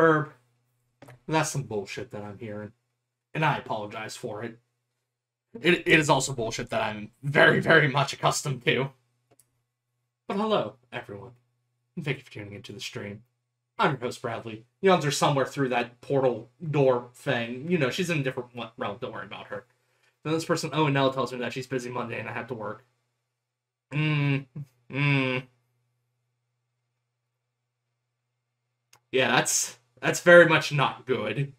Burb, that's some bullshit that I'm hearing. And I apologize for it. It is also bullshit that I'm very, very much accustomed to. But hello, everyone. And thank you for tuning into the stream. I'm your host, Bradley. Yawns are somewhere through that portal door thing. You know, she's in a different realm. Don't worry about her. Then this person, oh, and Nell tells me that she's busy Monday and I have to work. Yeah, that's very much not good.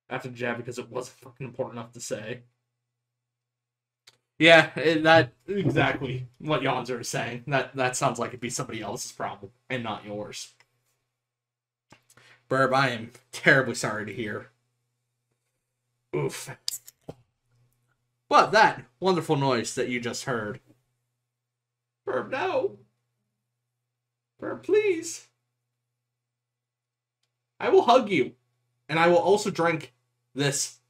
After the jab because it wasn't fucking important enough to say. Yeah, that exactly what Yonzer is saying. That sounds like it'd be somebody else's problem and not yours. Burb, I am terribly sorry to hear. Oof. But that wonderful noise that you just heard. Burb, no. Burb, please. I will hug you. And I will also drink this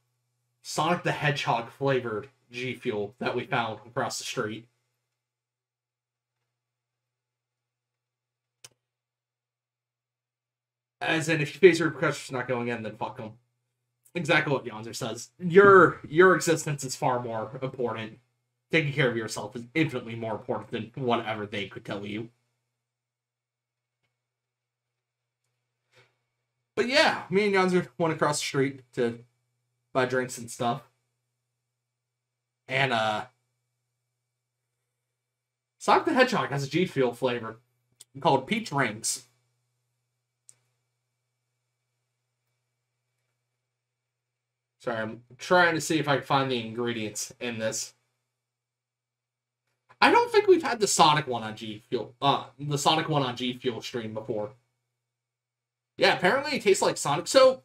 Sonic the Hedgehog flavored G Fuel that we found across the street. As in, if you face your repercussions for not going in, then fuck them. Exactly what Yonzer says. Your existence is far more important. Taking care of yourself is infinitely more important than whatever they could tell you. But yeah, me and Yonzer went across the street to buy drinks and stuff. And, Sonic the Hedgehog has a G Fuel flavor called Peach Rings. Sorry, I'm trying to see if I can find the ingredients in this. I don't think we've had the Sonic one on G Fuel, the Sonic one on G Fuel stream before. Yeah, apparently it tastes like Sonic. So,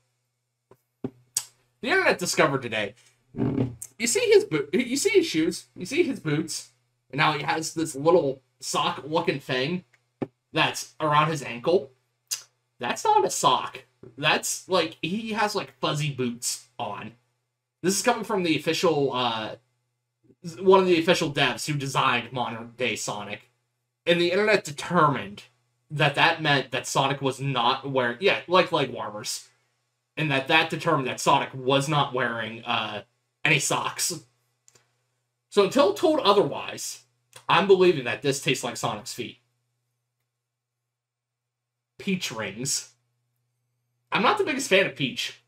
the internet discovered today. You see his shoes, you see his boots, and now he has this little sock-looking thing that's around his ankle. That's not a sock. That's like he has like fuzzy boots on. This is coming from the official, one of the official devs who designed modern day Sonic, and the internet determined that meant that Sonic was not wearing, yeah, like leg warmers. And that determined that Sonic was not wearing, any socks. So until told otherwise, I'm believing that this tastes like Sonic's feet. Peach Rings. I'm not the biggest fan of Peach.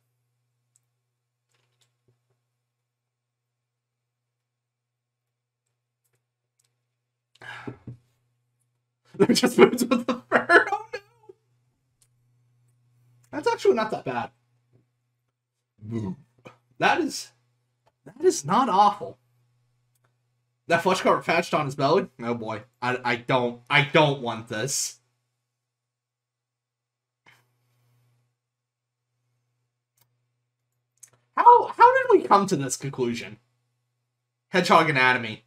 They're just boots with the fur. Oh no! That's actually not that bad. That is not awful. That flesh covered patched on his belly? Oh boy. I don't want this. How did we come to this conclusion? Hedgehog anatomy.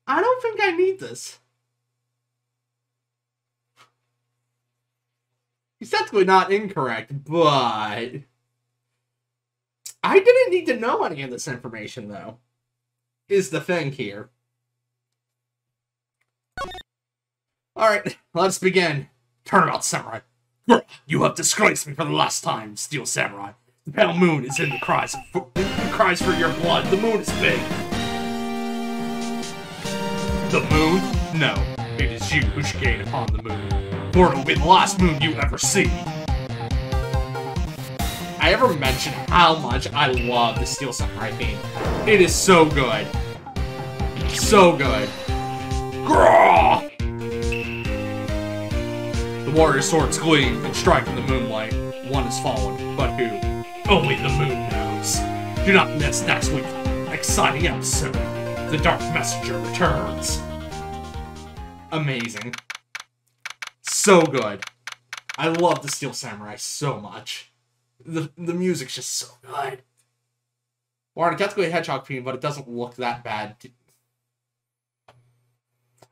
I don't think I need this. He's technically not incorrect, but I didn't need to know any of this information, though, is the thing here. Alright, let's begin. Turnabout Samurai. You have disgraced me for the last time, Steel Samurai. The pale moon is in the cries for your blood. The moon is big. The moon? No, it is you who should gain upon the moon. For it will be the last moon you ever see. I ever mentioned how much I love the Steel Samurai theme. It is so good. So good. Grrrr! The warrior swords gleam and strike in the moonlight. One has fallen, but who? Only the moon knows. Do not miss next week's exciting episode. The Dark Messenger returns. Amazing. So good. I love the Steel Samurai so much. The music's just so good. Well, it gets to be a hedgehog theme, but it doesn't look that bad.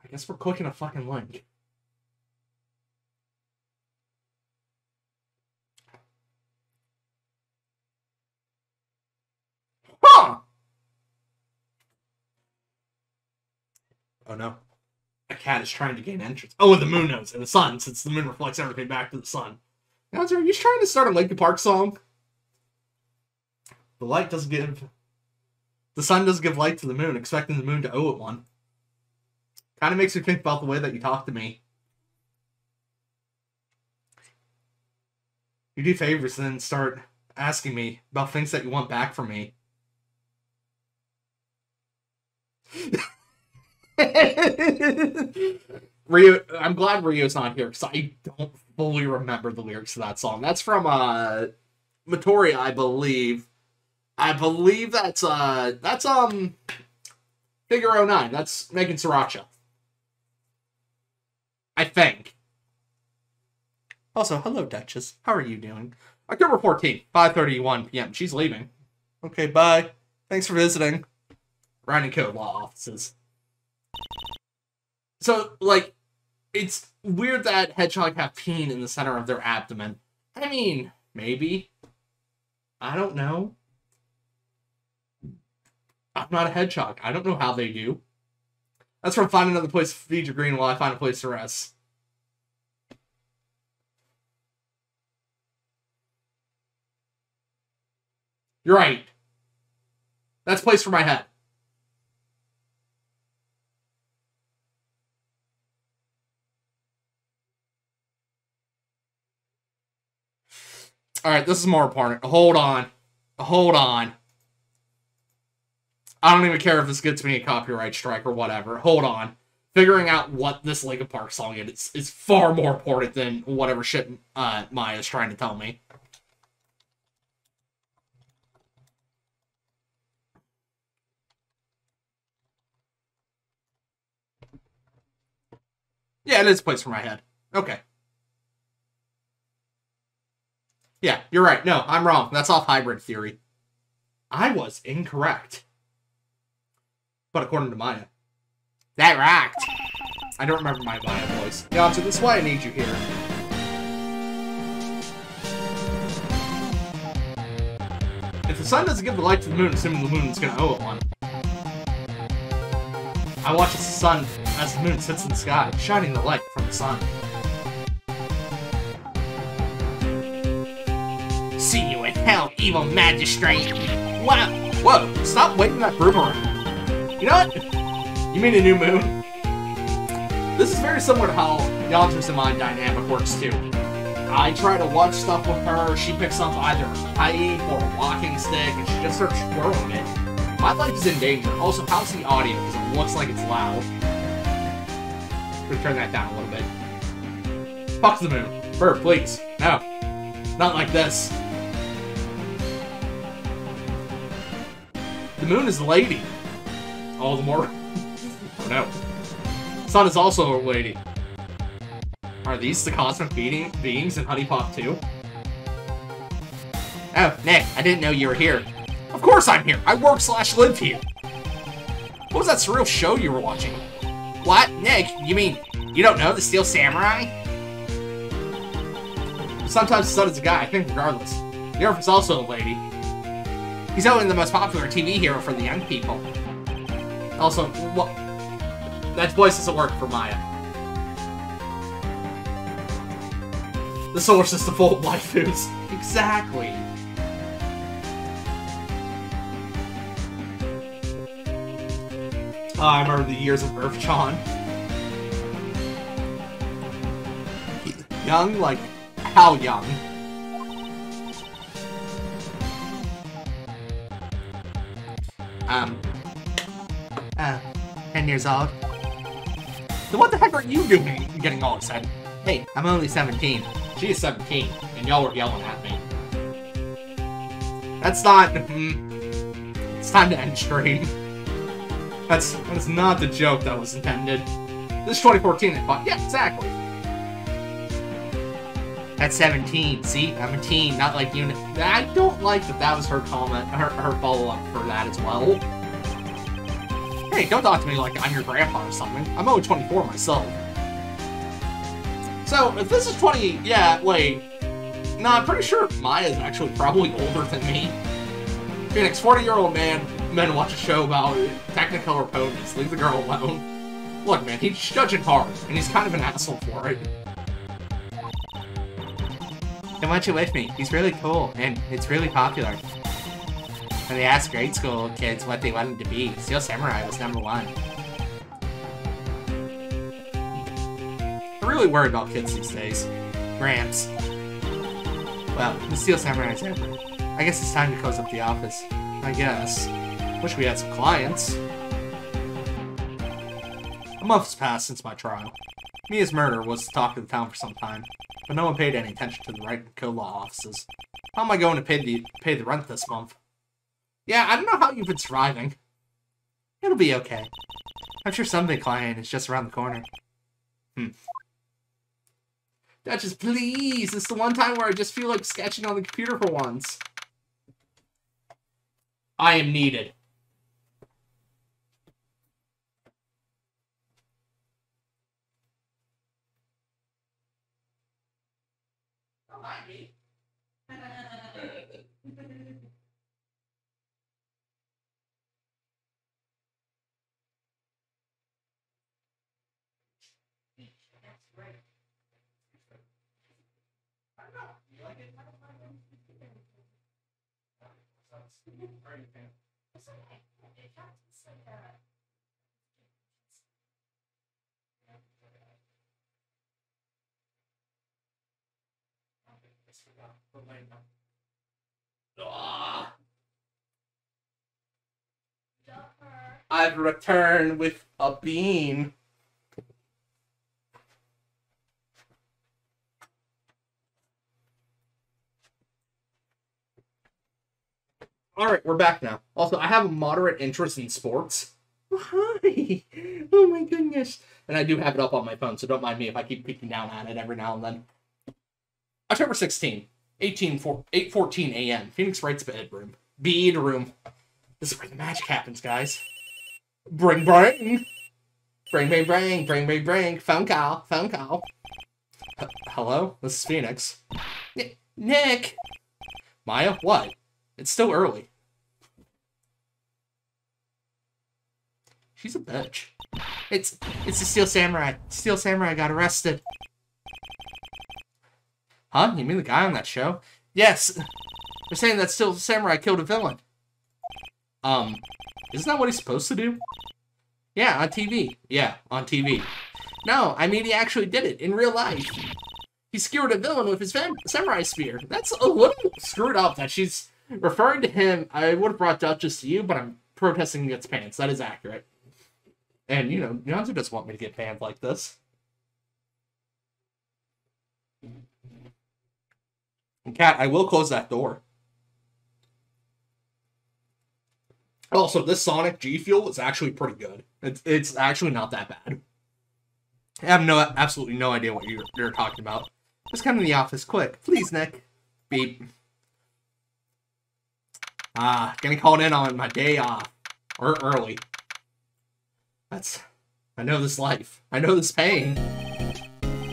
I guess we're clicking a fucking link. Huh! Oh no. A cat is trying to gain entrance. Oh, and the moon knows, and the sun, since the moon reflects everything back to the sun. Now, are you trying to start a Linkin Park song? The light doesn't give... The sun doesn't give light to the moon, expecting the moon to owe it one. Kind of makes me think about the way that you talk to me. You do favors and then start asking me about things that you want back from me. Rio, I'm glad Rio's not here because I don't fully remember the lyrics to that song. That's from Matoria, I believe. I believe that's Figure 09. That's Megan Sriracha. I think. Also, hello Duchess. How are you doing? October 14th, 5:31 p.m. She's leaving. Okay, bye. Thanks for visiting. Writing Code Law Offices. So, like, it's weird that hedgehog have peen in the center of their abdomen. I mean, maybe. I don't know. I'm not a hedgehog. I don't know how they do. That's from Find Another Place to Feed Your Green While I Find a Place to Rest. You're right. That's Place for My Head. Alright, this is more important. Hold on. Hold on. I don't even care if this gets me a copyright strike or whatever. Hold on. Figuring out what this Linkin Park song is far more important than whatever shit Maya's trying to tell me. Yeah, it is Place for My Head. Okay. Yeah, you're right. No, I'm wrong. That's off hybrid theory. I was incorrect. But according to Maya. That rocked. I don't remember my Maya voice. Yeah, so this is why I need you here. If the sun doesn't give the light to the moon, assuming the moon's gonna owe it one. I watch the sun as the moon sits in the sky, shining the light from the sun. See you in hell, evil magistrate! Wow! Whoa! Stop waving that broom around. You know what? You mean a new moon? This is very similar to how Yontra's and my dynamic works too. I try to watch stuff with her, she picks up either a pipe or a walking stick, and she just starts twirling it. My life is in danger. Also, how's the audio? Because it looks like it's loud. I'm gonna turn that down a little bit. Fuck the moon. Bird, please. No. Not like this. The moon is a lady. All the more... Oh no. Sun is also a lady. Are these the cosmic beings in Honey Pop 2? Oh, Nick, I didn't know you were here. Of course I'm here! I work/live here! What was that surreal show you were watching? What? Nick, you mean you don't know the Steel Samurai? Sometimes the sun is a guy, I think regardless. The Earth is also a lady. He's only the most popular TV hero for the young people. Also, well, that voice doesn't work for Maya. The solar system full of waifus. Exactly. I remember the years of Earth-chan. Young? Like, how young? Oh, 10 years old. So what the heck are you doing getting all excited? Hey, I'm only 17. She is 17, and y'all were yelling at me. That's not... It's time to end stream. That's not the joke that was intended. This is 2014, I thought. Yeah, exactly. That's 17. See, I'm a teen, not like you. I don't like that that was her comment, her follow-up for that as well. Hey, don't talk to me like I'm your grandpa or something. I'm only 24 myself. So, if this is 20... Yeah, wait. No, I'm pretty sure Maya's actually probably older than me. Phoenix, 40-year-old men watch a show about Technicolor ponies. Leave the girl alone. Look, man, he's judging hard, and he's kind of an asshole for it. I want you with me. He's really cool, and it's really popular. When they asked grade school kids what they wanted to be, Steel Samurai was #1. I'm really worried about kids these days. Gramps. Well, the Steel Samurai's over. I guess it's time to close up the office. I guess. Wish we had some clients. A month has passed since my trial. Mia's murder was the talk of the town for some time, but no one paid any attention to the Wright and Kill law offices. How am I going to pay the rent this month? Yeah, I don't know how you've been surviving. It'll be okay. I'm sure some big client is just around the corner. Duchess, please! It's the one time where I just feel like sketching on the computer for once. I am needed. Don't mind me. I've returned with a bean. Alright, we're back now. Also, I have a moderate interest in sports. Oh, hi! Oh my goodness. And I do have it up on my phone, so don't mind me if I keep peeking down at it every now and then. October 16, 8:14 a.m. Phoenix Wright's bedroom. Bedroom. This is where the magic happens, guys. Bring, bring! Bring, bring, bring, bring, bring, bring. Phone call, phone call. Hello? This is Phoenix. Nick! Maya, what? It's still early. She's a bitch. It's the Steel Samurai. Steel Samurai got arrested. Huh? You mean the guy on that show? Yes. They're saying that Steel Samurai killed a villain. Isn't that what he's supposed to do? Yeah, on TV. Yeah, on TV. No, I mean he actually did it in real life. He skewered a villain with his samurai spear. That's a little screwed up that she's referring to him. I would have brought Duchess to you, but I'm protesting against pants. That is accurate. And, you know, Nyanzu doesn't want me to get banned like this. And Kat, I will close that door. Also, this Sonic G Fuel is actually pretty good. It's actually not that bad. I have absolutely no idea what you're talking about. Just come to the office, quick. Please, Nick. Beep. Getting called in on my day off. Or early. I know this life. I know this pain.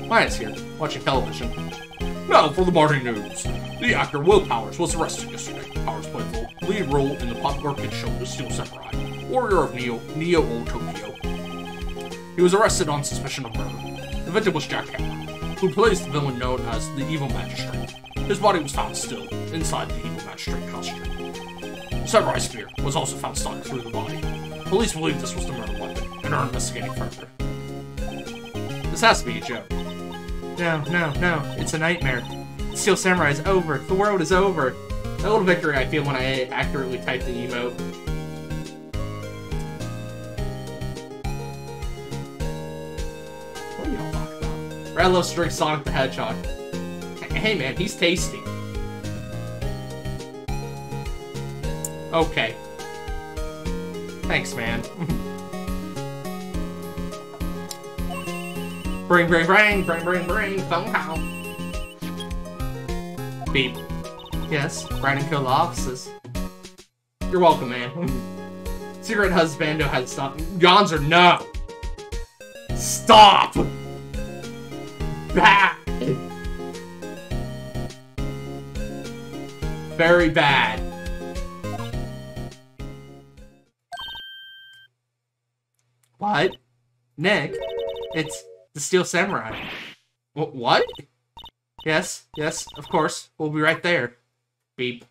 Maya's here, watching television. Now for the morning news. The actor Will Powers was arrested yesterday. Powers played the lead role in the popular kid show The Steel Samurai, Warrior of Neo-Old Tokyo. He was arrested on suspicion of murder. The victim was Jack Hammer, who plays the villain known as the Evil Magistrate. His body was found still inside the Evil Magistrate costume. The samurai spear was also found stuck through the body. Police believe this was the murder weapon and are investigating further. This has to be a joke. No, it's a nightmare. Steel Samurai is over. The world is over. That little victory I feel when I accurately type the emote. What are y'all talking about? Brad loves to drink Sonic the Hedgehog. Hey man, he's tasty. Okay. Thanks, man. Bring, phone call. Beep. Yes, Brad and Kill offices. You're welcome, man. Secret husbando has stopped. Yonzer, no! Stop! Bad! Very bad. What? Nick? It's the Steel Samurai. What? Yes, of course. We'll be right there. Beep.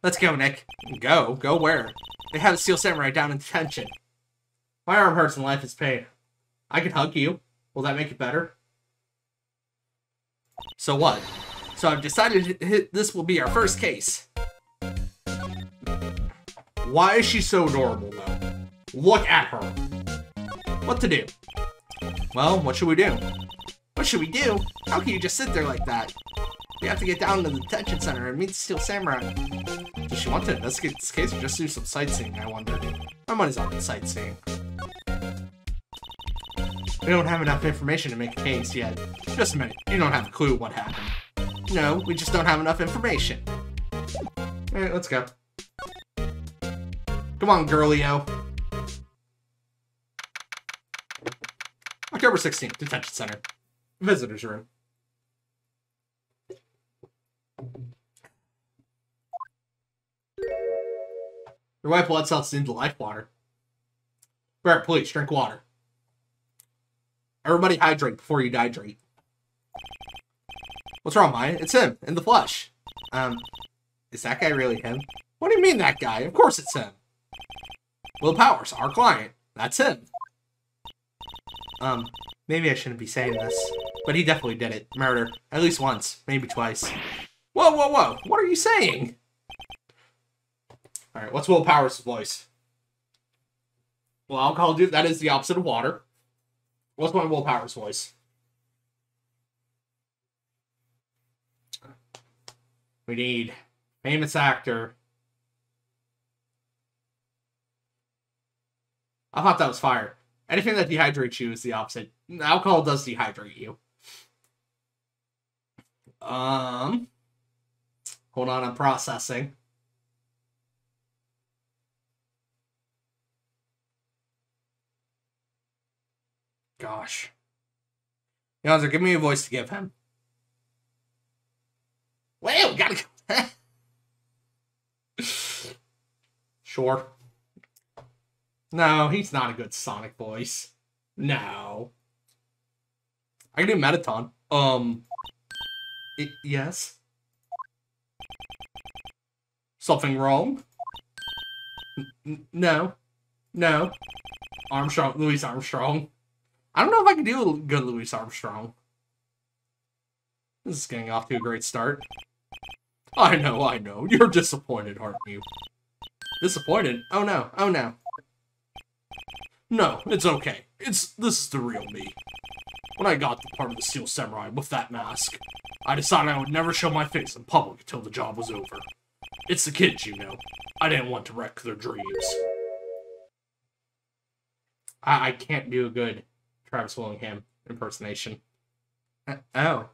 Let's go, Nick. Go? Go where? They have the Steel Samurai down in detention. My arm hurts and life is pain. I can hug you. Will that make it better? So what? So I've decided this will be our first case. Why is she so adorable, though? Look at her. What to do? Well, what should we do? What should we do? How can you just sit there like that? We have to get down to the detention center and meet the Steel Samurai. Does she want to investigate this case or just do some sightseeing, I wonder? My money's on the sightseeing. We don't have enough information to make a case yet. Just a minute, you don't have a clue what happened. No, we just don't have enough information. Alright, let's go. Come on, girlio. October 16th, detention center. Visitor's room. Your white blood cells into life water. Barrett, please, drink water. Everybody hydrate before you dehydrate. What's wrong, Maya? It's him, in the flesh. Is that guy really him? What do you mean, that guy? Of course it's him. Will Powers, our client. That's him. Maybe I shouldn't be saying this, but he definitely did it. Murder. At least once, maybe twice. Whoa, whoa, whoa. What are you saying? Alright, what's Will Powers' voice? Well, alcohol, dude, that is the opposite of water. What's my Will Powers' voice? We need famous actor. I thought that was fire. Anything that dehydrates you is the opposite. Alcohol does dehydrate you. Hold on, I'm processing. Gosh. Yonzer, give me a voice to give him. Well, we gotta go. Sure. No, he's not a good Sonic voice. No. I can do Metaton. Yes. Something wrong? No. No. Armstrong, Louis Armstrong. I don't know if I can do a good Louis Armstrong. This is getting off to a great start. I know. You're disappointed, aren't you? Disappointed? Oh no. Oh no. No, it's okay. This is the real me. When I got the part of the Steel Samurai with that mask, I decided I would never show my face in public until the job was over. It's the kids, you know. I didn't want to wreck their dreams. I can't do a good Travis Willingham impersonation. Oh.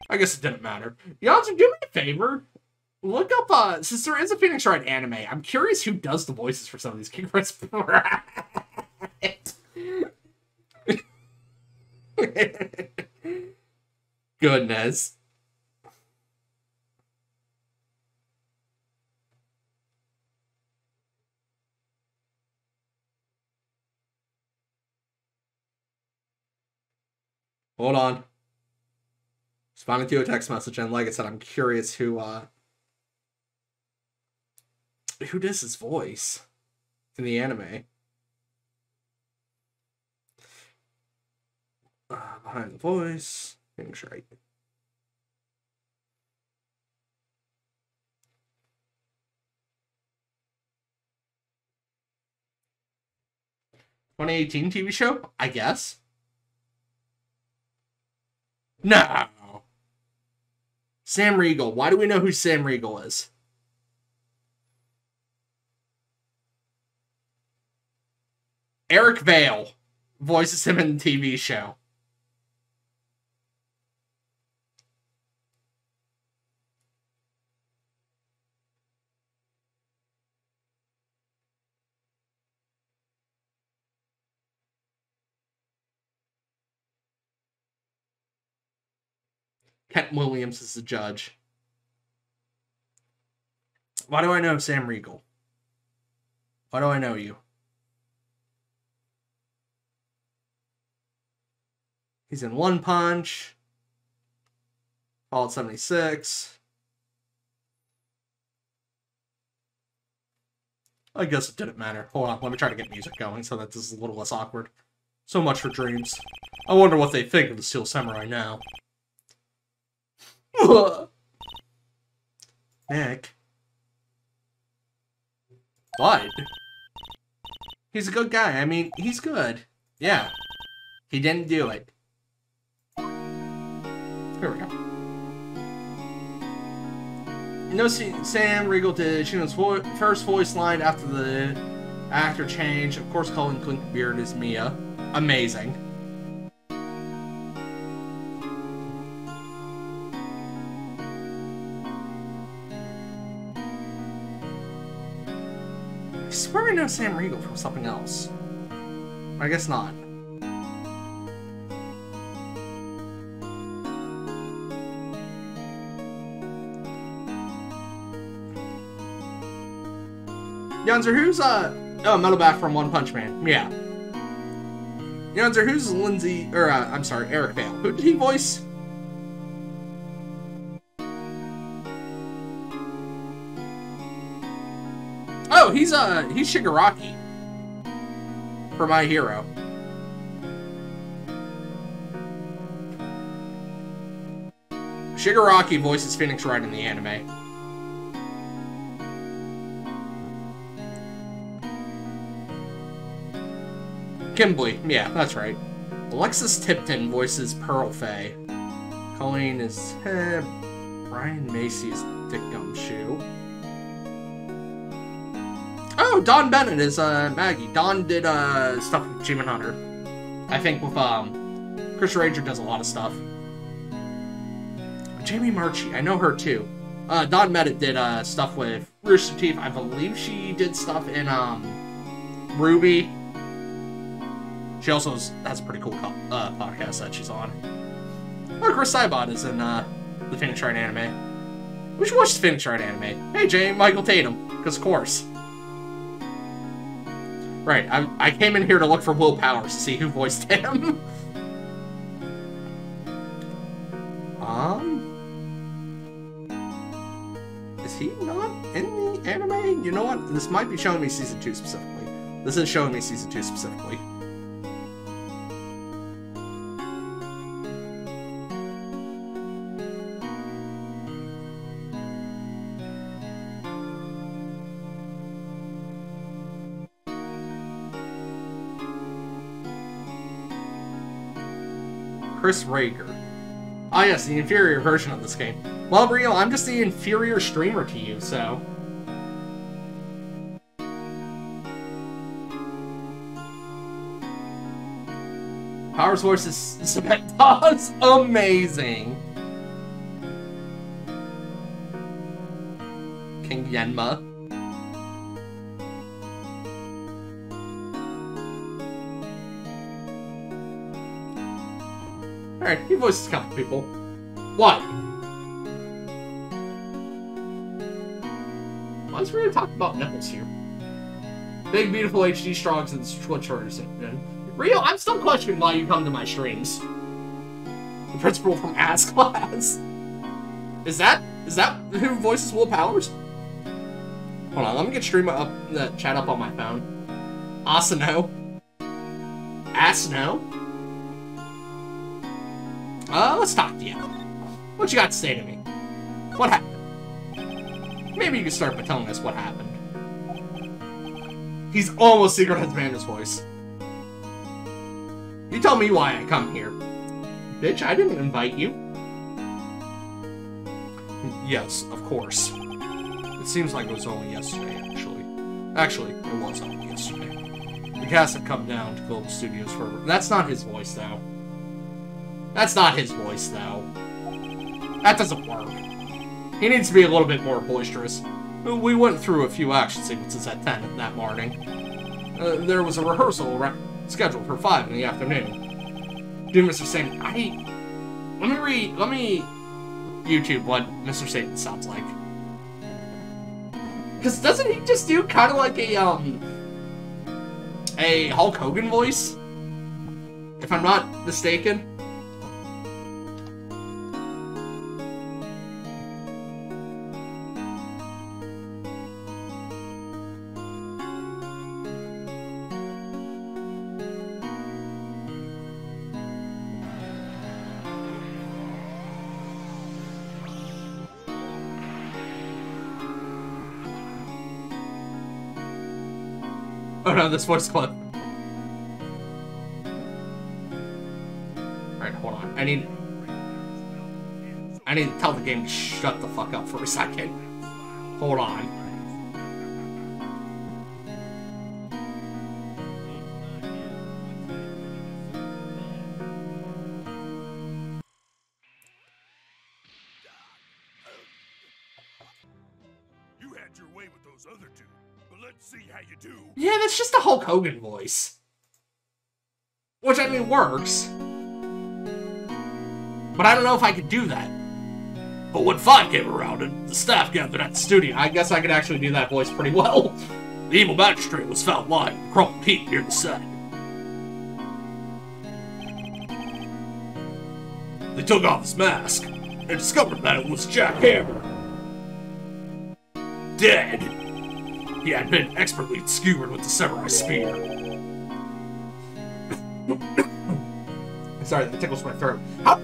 I guess it didn't matter. Yonzer, do me a favor. Look up, since there is a Phoenix Wright anime, I'm curious who does the voices for some of these King Prince. Goodness. Hold on. Responding to a text message, and like I said, I'm curious who does his voice in the anime. Behind the voice, Phoenix Wright. (2018) TV show, I guess. No. Sam Riegel. Why do we know who Sam Riegel is? Eric Vale voices him in the TV show. Kent Williams is the judge. Why do I know Sam Riegel? Why do I know you? He's in One Punch. Fallout 76. I guess it didn't matter. Hold on, let me try to get music going so that this is a little less awkward. So much for dreams. I wonder what they think of the Steel Samurai now. Nick. What? He's a good guy. I mean, he's good. Yeah. He didn't do it. Here we go. You know, Sam Riegel did Shino's first voice line after the actor change. Of course, calling Clink Beard is Mia. Amazing. I swear I know Sam Riegel from something else. I guess not. Yonzer, who's, oh, Metalback from One Punch Man. Yeah. Yonzer, who's Lindsay, or, I'm sorry, Eric Bale. Who did he voice? Oh, he's Shigaraki. For My Hero. Shigaraki voices Phoenix Wright in the anime. Kimberly, yeah, that's right. Alexis Tipton voices Pearl Faye. Colleen is Brian Macy is Dick Gumshoe. Oh, Don Bennett is Maggie. Don did stuff with Achievement Hunter. I think with Chris Ranger does a lot of stuff. Jamie Marchi, I know her too. Don Bennett did stuff with Rooster Teeth. I believe she did stuff in Ruby. She also has a pretty cool podcast that she's on. Oh, Chris Saibot is in the Phoenix Wright anime. We should watch the Phoenix Wright anime. Hey, Jay, Michael Tatum. Because, of course. Right, I came in here to look for Will Powers to see who voiced him. Is he not in the anime? You know what? This might be showing me Season 2 specifically. This is showing me Season 2 specifically. Chris Rager. Ah, yes, the inferior version of this game. Well, Rio, I'm just the inferior streamer to you, so... Powers voice is Samantha's amazing. King Yenma. Alright, he voices a couple people. What? Why is we gonna talk about nipples here? Big, beautiful HD Strongs and Twitch orders. Rio, I'm still questioning why you come to my streams. The principal from Ass Class. Is that who voices Will Powers? Hold on, let me get the chat up on my phone. Asano. Asano? Let's talk to you. What you got to say to me? What happened? Maybe you can start by telling us what happened. He's almost Secret Husband's voice. You tell me why I come here. Bitch, I didn't invite you. Yes, of course. It seems like it was only yesterday, actually. Actually, it was only yesterday. The cast had come down to Global Studios for... That's not his voice, though. That's not his voice, though. That doesn't work. He needs to be a little bit more boisterous. We went through a few action sequences at 10 that morning. There was a rehearsal scheduled for 5 in the afternoon. Dumas was saying, let me YouTube what Mr. Satan sounds like. Because doesn't he just do kind of like a Hulk Hogan voice? If I'm not mistaken. Oh no, this voice clip. Alright, hold on. I need to tell the game to shut the fuck up for a second. Hold on. You had your way with those other two. Let's see how you do. Yeah, that's just a Hulk Hogan voice. Which, I mean, works. But I don't know if I could do that. But when 5 came around and the staff gathered at the studio, I guess I could actually do that voice pretty well. The evil magistrate was found lying in a crumpled heap near the set. They took off his mask and discovered that it was Jack Hammer. Dead. He had been expertly skewered with the samurai spear. Sorry, that tickles my throat. How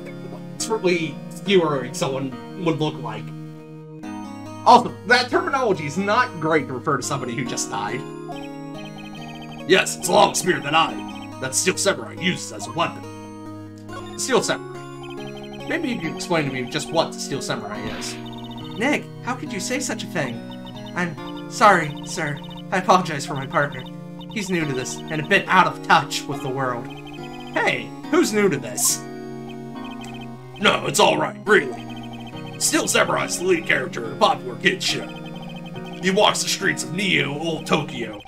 expertly skewering someone would look like? Also, that terminology is not great to refer to somebody who just died. Yes, it's a long spear that Steel Samurai uses as a weapon. Steel Samurai. Maybe you could explain to me just what the Steel Samurai is. Nick, how could you say such a thing? I'm sorry, sir. I apologize for my partner. He's new to this, and a bit out of touch with the world. Hey, who's new to this? No, it's alright, really. Steel Samurai's the lead character in a popular kids show. He walks the streets of Neo, Old Tokyo,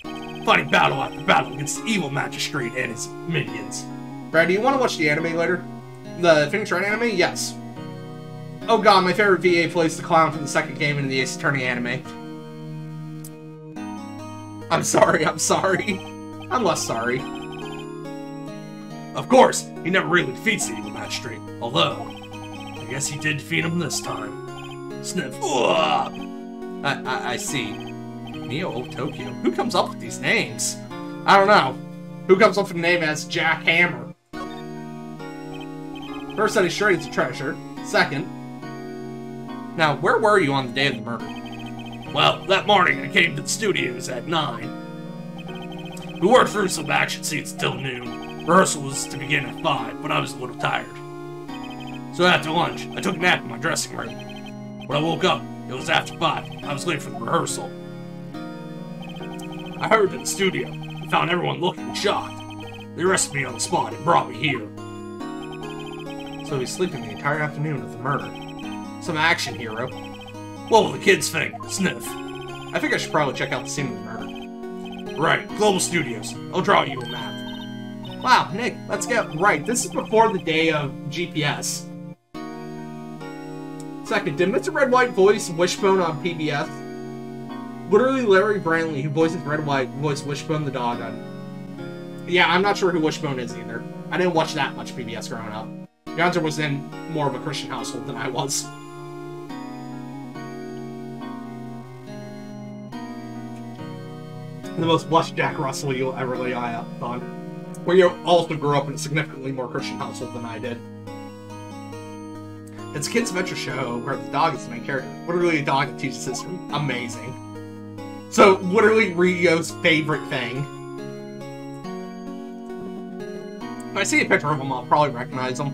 fighting battle after battle against the evil magistrate and his minions. Brad, do you want to watch the anime later? The Phoenix Wright anime? Yes. Oh god, my favorite VA plays the clown from the second game in the Ace Attorney anime. I'm sorry. I'm less sorry. Of course, he never really defeats the evil magistrate, although, I guess he did defeat him this time. Sniff. I see. Neo Old Tokyo. Who comes up with these names? I don't know. Who comes up with a name as Jack Hammer? First, that he's sure it's a treasure. Second, now, where were you on the day of the murder? Well, that morning I came to the studios at 9. We worked through some action scenes till noon. Rehearsal was to begin at 5, but I was a little tired. So after lunch, I took a nap in my dressing room. When I woke up, it was after 5. I was late for the rehearsal. I hurried to the studio and found everyone looking shocked. They arrested me on the spot and brought me here. So he's sleeping the entire afternoon of the murder. Some action hero. What will the kids think? Sniff. I think I should probably check out the scene of the murder. Right, Global Studios. I'll draw you a map. Wow, Nick, let's get right. This is before the day of GPS. Second, did Mr. Red White voice Wishbone on PBS? Literally Larry Brantley, who voices Red White, voiced Wishbone the dog on... Yeah, I'm not sure who Wishbone is either. I didn't watch that much PBS growing up. Gonzer was in more of a Christian household than I was. The most blush Jack Russell you'll ever lay eye on. Where you also grew up in a significantly more Christian household than I did. It's a kid's adventure show where the dog is the main character. Literally a dog that teaches history. Amazing. So, literally Rio's favorite thing. If I see a picture of him, I'll probably recognize him.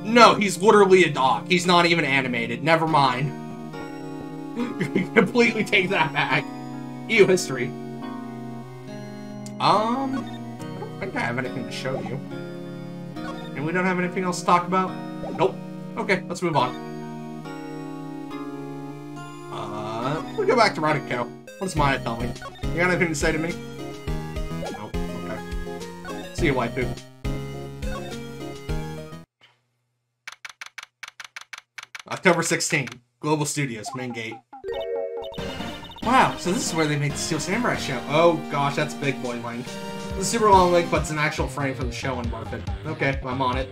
No, he's literally a dog. He's not even animated. Never mind. Completely take that back. Ew, history. I don't think I have anything to show you. And we don't have anything else to talk about? Nope. Okay, let's move on. We'll go back to Radical. What does Maya tell me? You got anything to say to me? No. Okay. See you, waifu. October 16th, Global Studios, main gate. Wow, so this is where they make the Steel Samurai show. Oh gosh, that's big boy link. It's a super long link, but it's an actual frame for the show and worth it. Okay, I'm on it.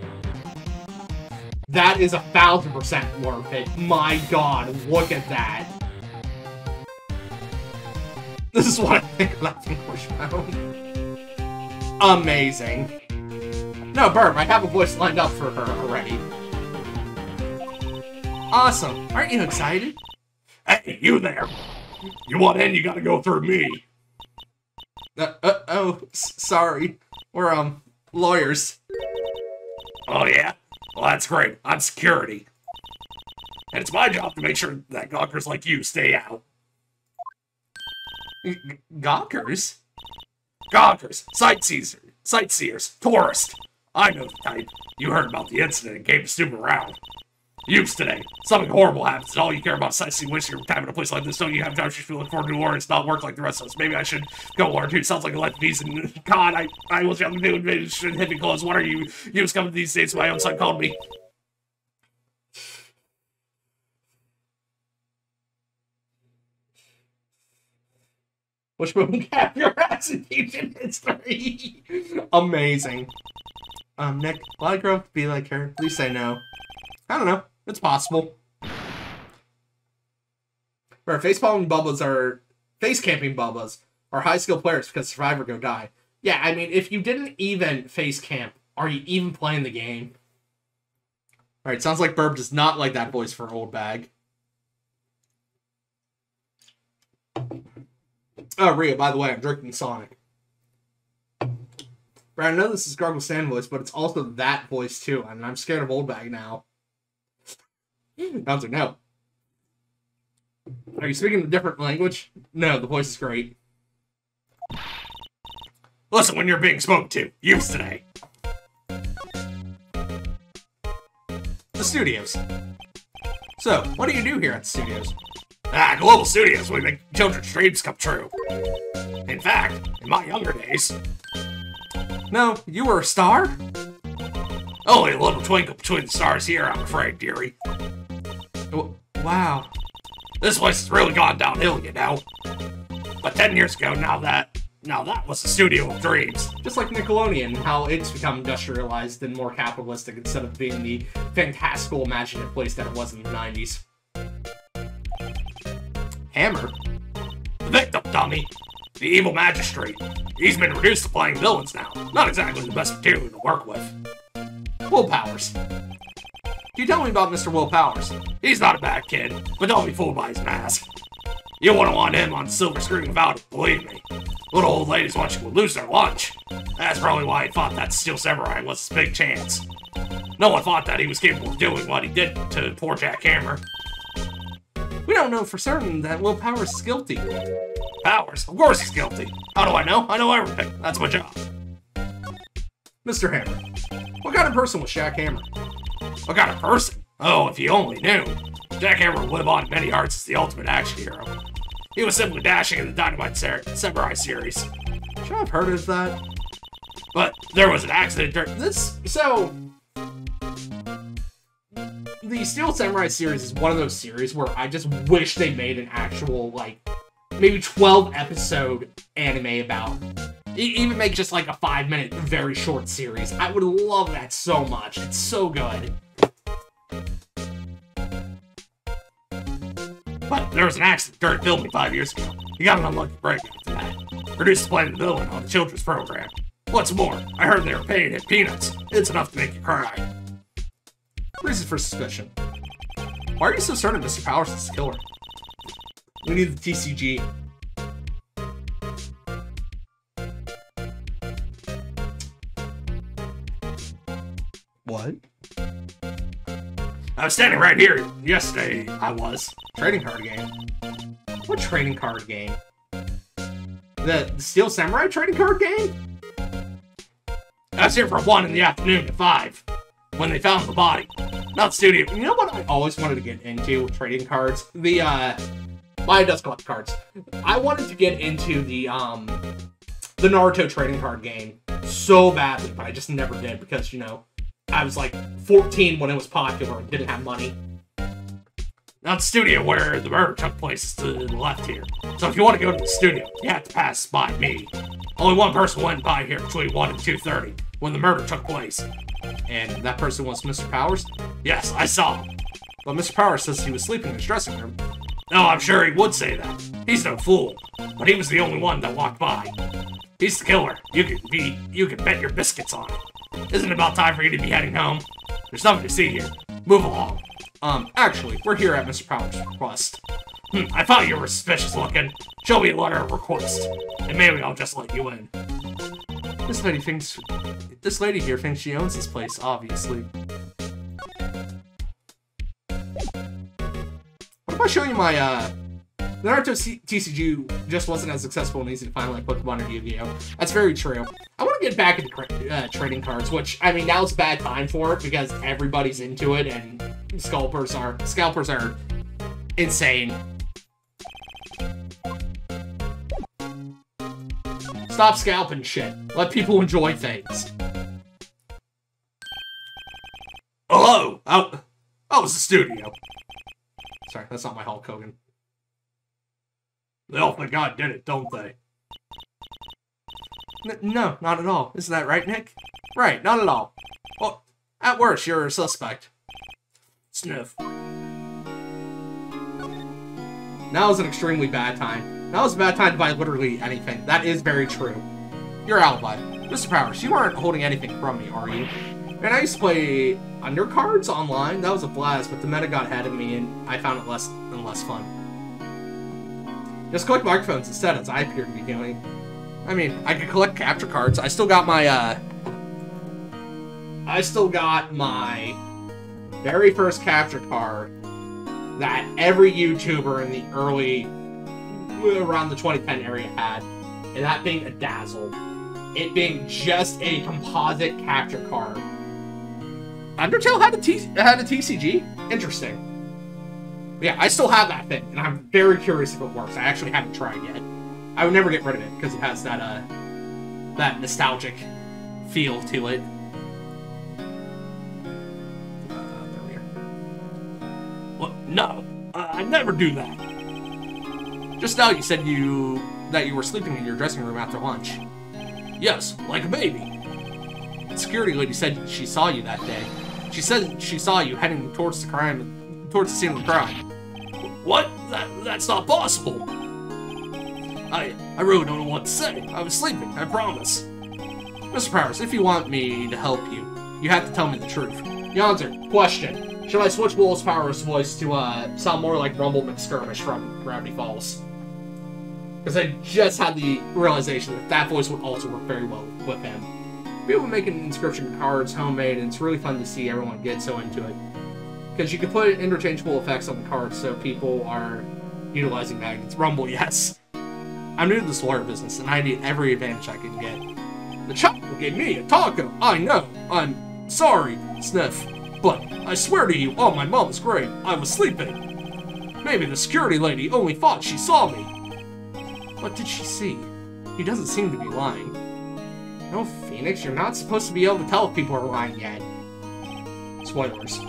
That is 1,000% worth it. My god, look at that. This is what I think about the Wishbone. Amazing. No, Burp, I have a voice lined up for her already. Awesome. Aren't you excited? Hey, you there. You want in, you gotta go through me. Sorry. We're, lawyers. Oh, yeah? Well, that's great. I'm security. And it's my job to make sure that gawkers like you stay out. Gawkers? Gawkers, sightseers, tourists. I know the type. You heard about the incident and came to snoop around. Use today. Something horrible happens, and all you care about is sightseeing. Wish your time in a place like this. Don't you have time to feel like for New Orleans, not work like the rest of us? Maybe I should go learn too. Sounds like a life of ease. And God, I wish I could do it. Should hit me close. What are you? You was coming these days. My own son called me. Wishbone cap your ass in ancient history. Amazing. Nick, will I grow up to be like her? Please say no. I don't know. It's possible. Where face camping Bubbas are high skill players because Survivor go die. Yeah, I mean, if you didn't even face camp, are you even playing the game? Alright, sounds like Burb does not like that voice for Old Bag. Oh, Rhea, by the way, I'm drinking Sonic. Brad, I know this is Gargle Sand voice, but it's also that voice too, and I'm scared of Old Bag now. Answer no. Are you speaking a different language? No, the voice is great. Listen when you're being spoken to. Use today. The studios. So, what do you do here at the studios? Global Studios, we make children's dreams come true. In fact, in my younger days... No, you were a star? Only a little twinkle between the stars here, I'm afraid, dearie. Wow. This place has really gone downhill, you know. But 10 years ago, now that was the studio of dreams. Just like Nickelodeon, how it's become industrialized and more capitalistic instead of being the fantastical, imaginative place that it was in the 90s. Hammer? The victim, dummy. The evil magistrate. He's been reduced to playing villains now. Not exactly the best material to work with. Will Powers. Can you tell me about Mr. Will Powers? He's not a bad kid, but don't be fooled by his mask. You wouldn't want him on the silver screen without it, believe me. Little old ladies watching would lose their lunch. That's probably why he thought that Steel Samurai was his big chance. No one thought that he was capable of doing what he did to poor Jack Hammer. We don't know for certain that Will Powers is guilty. Powers? Of course he's guilty. How do I know? I know everything. That's my job. Mr. Hammer, what kind of person was Jack Hammer? What kind of person? Oh, if you only knew. Jack Hammer would live on in many hearts as the ultimate action hero. He was simply dashing in the Dynamite Samurai series. Should I have heard of that? But there was an accident during this. So, the Steel Samurai series is one of those series where I just wish they made an actual, like, maybe 12 episode anime about. Even make just like a 5-minute, very short series. I would love that so much. It's so good. But there was an accident during filming 5 years ago. He got an unlucky break after that. Produced to play the villain on the children's program. What's more, I heard they were paying him peanuts. It's enough to make you cry. Reason for suspicion. Why are you so certain Mr. Powers is the killer? We need the TCG. What? I was standing right here yesterday. I was. Trading card game? What trading card game? The Steel Samurai trading card game? I was here from 1 in the afternoon to 5 when they found the body. Not the studio. You know what I always wanted to get into with trading cards? The, Maya does collect cards. I wanted to get into the Naruto trading card game so badly, but I just never did because, you know, I was like 14 when it was popular and didn't have money. Now, the studio where the murder took place is to the left here. So if you want to go to the studio, you have to pass by me. Only one person went by here between 1 and 2:30 when the murder took place. And that person was Mr. Powers? Yes, I saw him. But Mr. Powers says he was sleeping in his dressing room. No, I'm sure he would say that. He's no fool. But he was the only one that walked by. He's the killer. You can bet your biscuits on it. Isn't it about time for you to be heading home? There's nothing to see here. Move along. Actually, we're here at Mr. Powers' request. I thought you were suspicious looking. Show me a letter of request, and maybe I'll just let you in. This lady here thinks she owns this place, obviously. What if I show you my, the Naruto TCG just wasn't as accessible and easy to find like Pokemon or Yu-Gi-Oh! That's very true. I want to get back into trading cards, which, I mean, now's a bad time for it because everybody's into it and scalpers are insane. Stop scalping shit. Let people enjoy things. Hello! Oh, was the studio. Sorry, that's not my Hulk Hogan. They all think I did it, don't they? No, not at all. Isn't that right, Nick? Right, not at all. Well, at worst, you're a suspect. Sniff. Now is an extremely bad time. Now is a bad time to buy literally anything. That is very true. Your alibi. Mr. Powers, you aren't holding anything from me, are you? Man, I used to play undercards online. That was a blast, but the meta got ahead of me, and I found it less and less fun. Just collect microphones instead, as I appear to be doing. I mean, I could collect capture cards. I still got my very first capture card that every YouTuber in the around the 2010 area had, and that being a Dazzle. It being just a composite capture card. Undertale had a TCG? Interesting. But yeah, I still have that thing, and I'm very curious if it works. I actually haven't tried yet. I would never get rid of it, because it has that, that nostalgic feel to it. There we are. What? No, I'd never do that. Just now you said that you were sleeping in your dressing room after lunch. Yes, like a baby. The security lady said she saw you that day. She said she saw you heading towards the scene of the crime. What? That's not possible. I really don't know what to say. I was sleeping, I promise. Mr. Powers, if you want me to help you, you have to tell me the truth. Yonzer, question. Should I switch Willis Powers' voice to sound more like Rumble McSkirmish from Gravity Falls? Because I just had the realization that that voice would also work very well with him. People making inscription cards homemade, and it's really fun to see everyone get so into it. Because you can put interchangeable effects on the cards so people are utilizing magnets. Rumble, yes. I'm new to this lawyer business, and I need every advantage I can get. The child gave me a taco. I know. I'm sorry, Sniff. But I swear to you, on my mom's grave, I was sleeping. Maybe the security lady only thought she saw me. What did she see? He doesn't seem to be lying. No, Phoenix, you're not supposed to be able to tell if people are lying yet. Spoilers.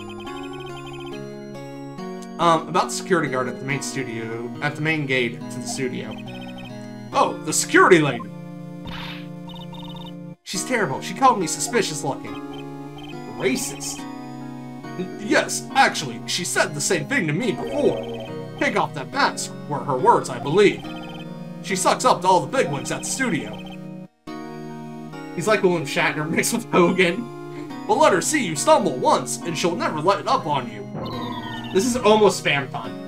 About the security guard at the main gate to the studio. Oh, the security lady! She's terrible. She called me suspicious looking. Racist. Yes, actually, she said the same thing to me before. Take off that mask, were her words, I believe. She sucks up to all the big wigs at the studio. He's like William Shatner mixed with Hogan. But let her see you stumble once, and she'll never let it up on you. This is almost spam time.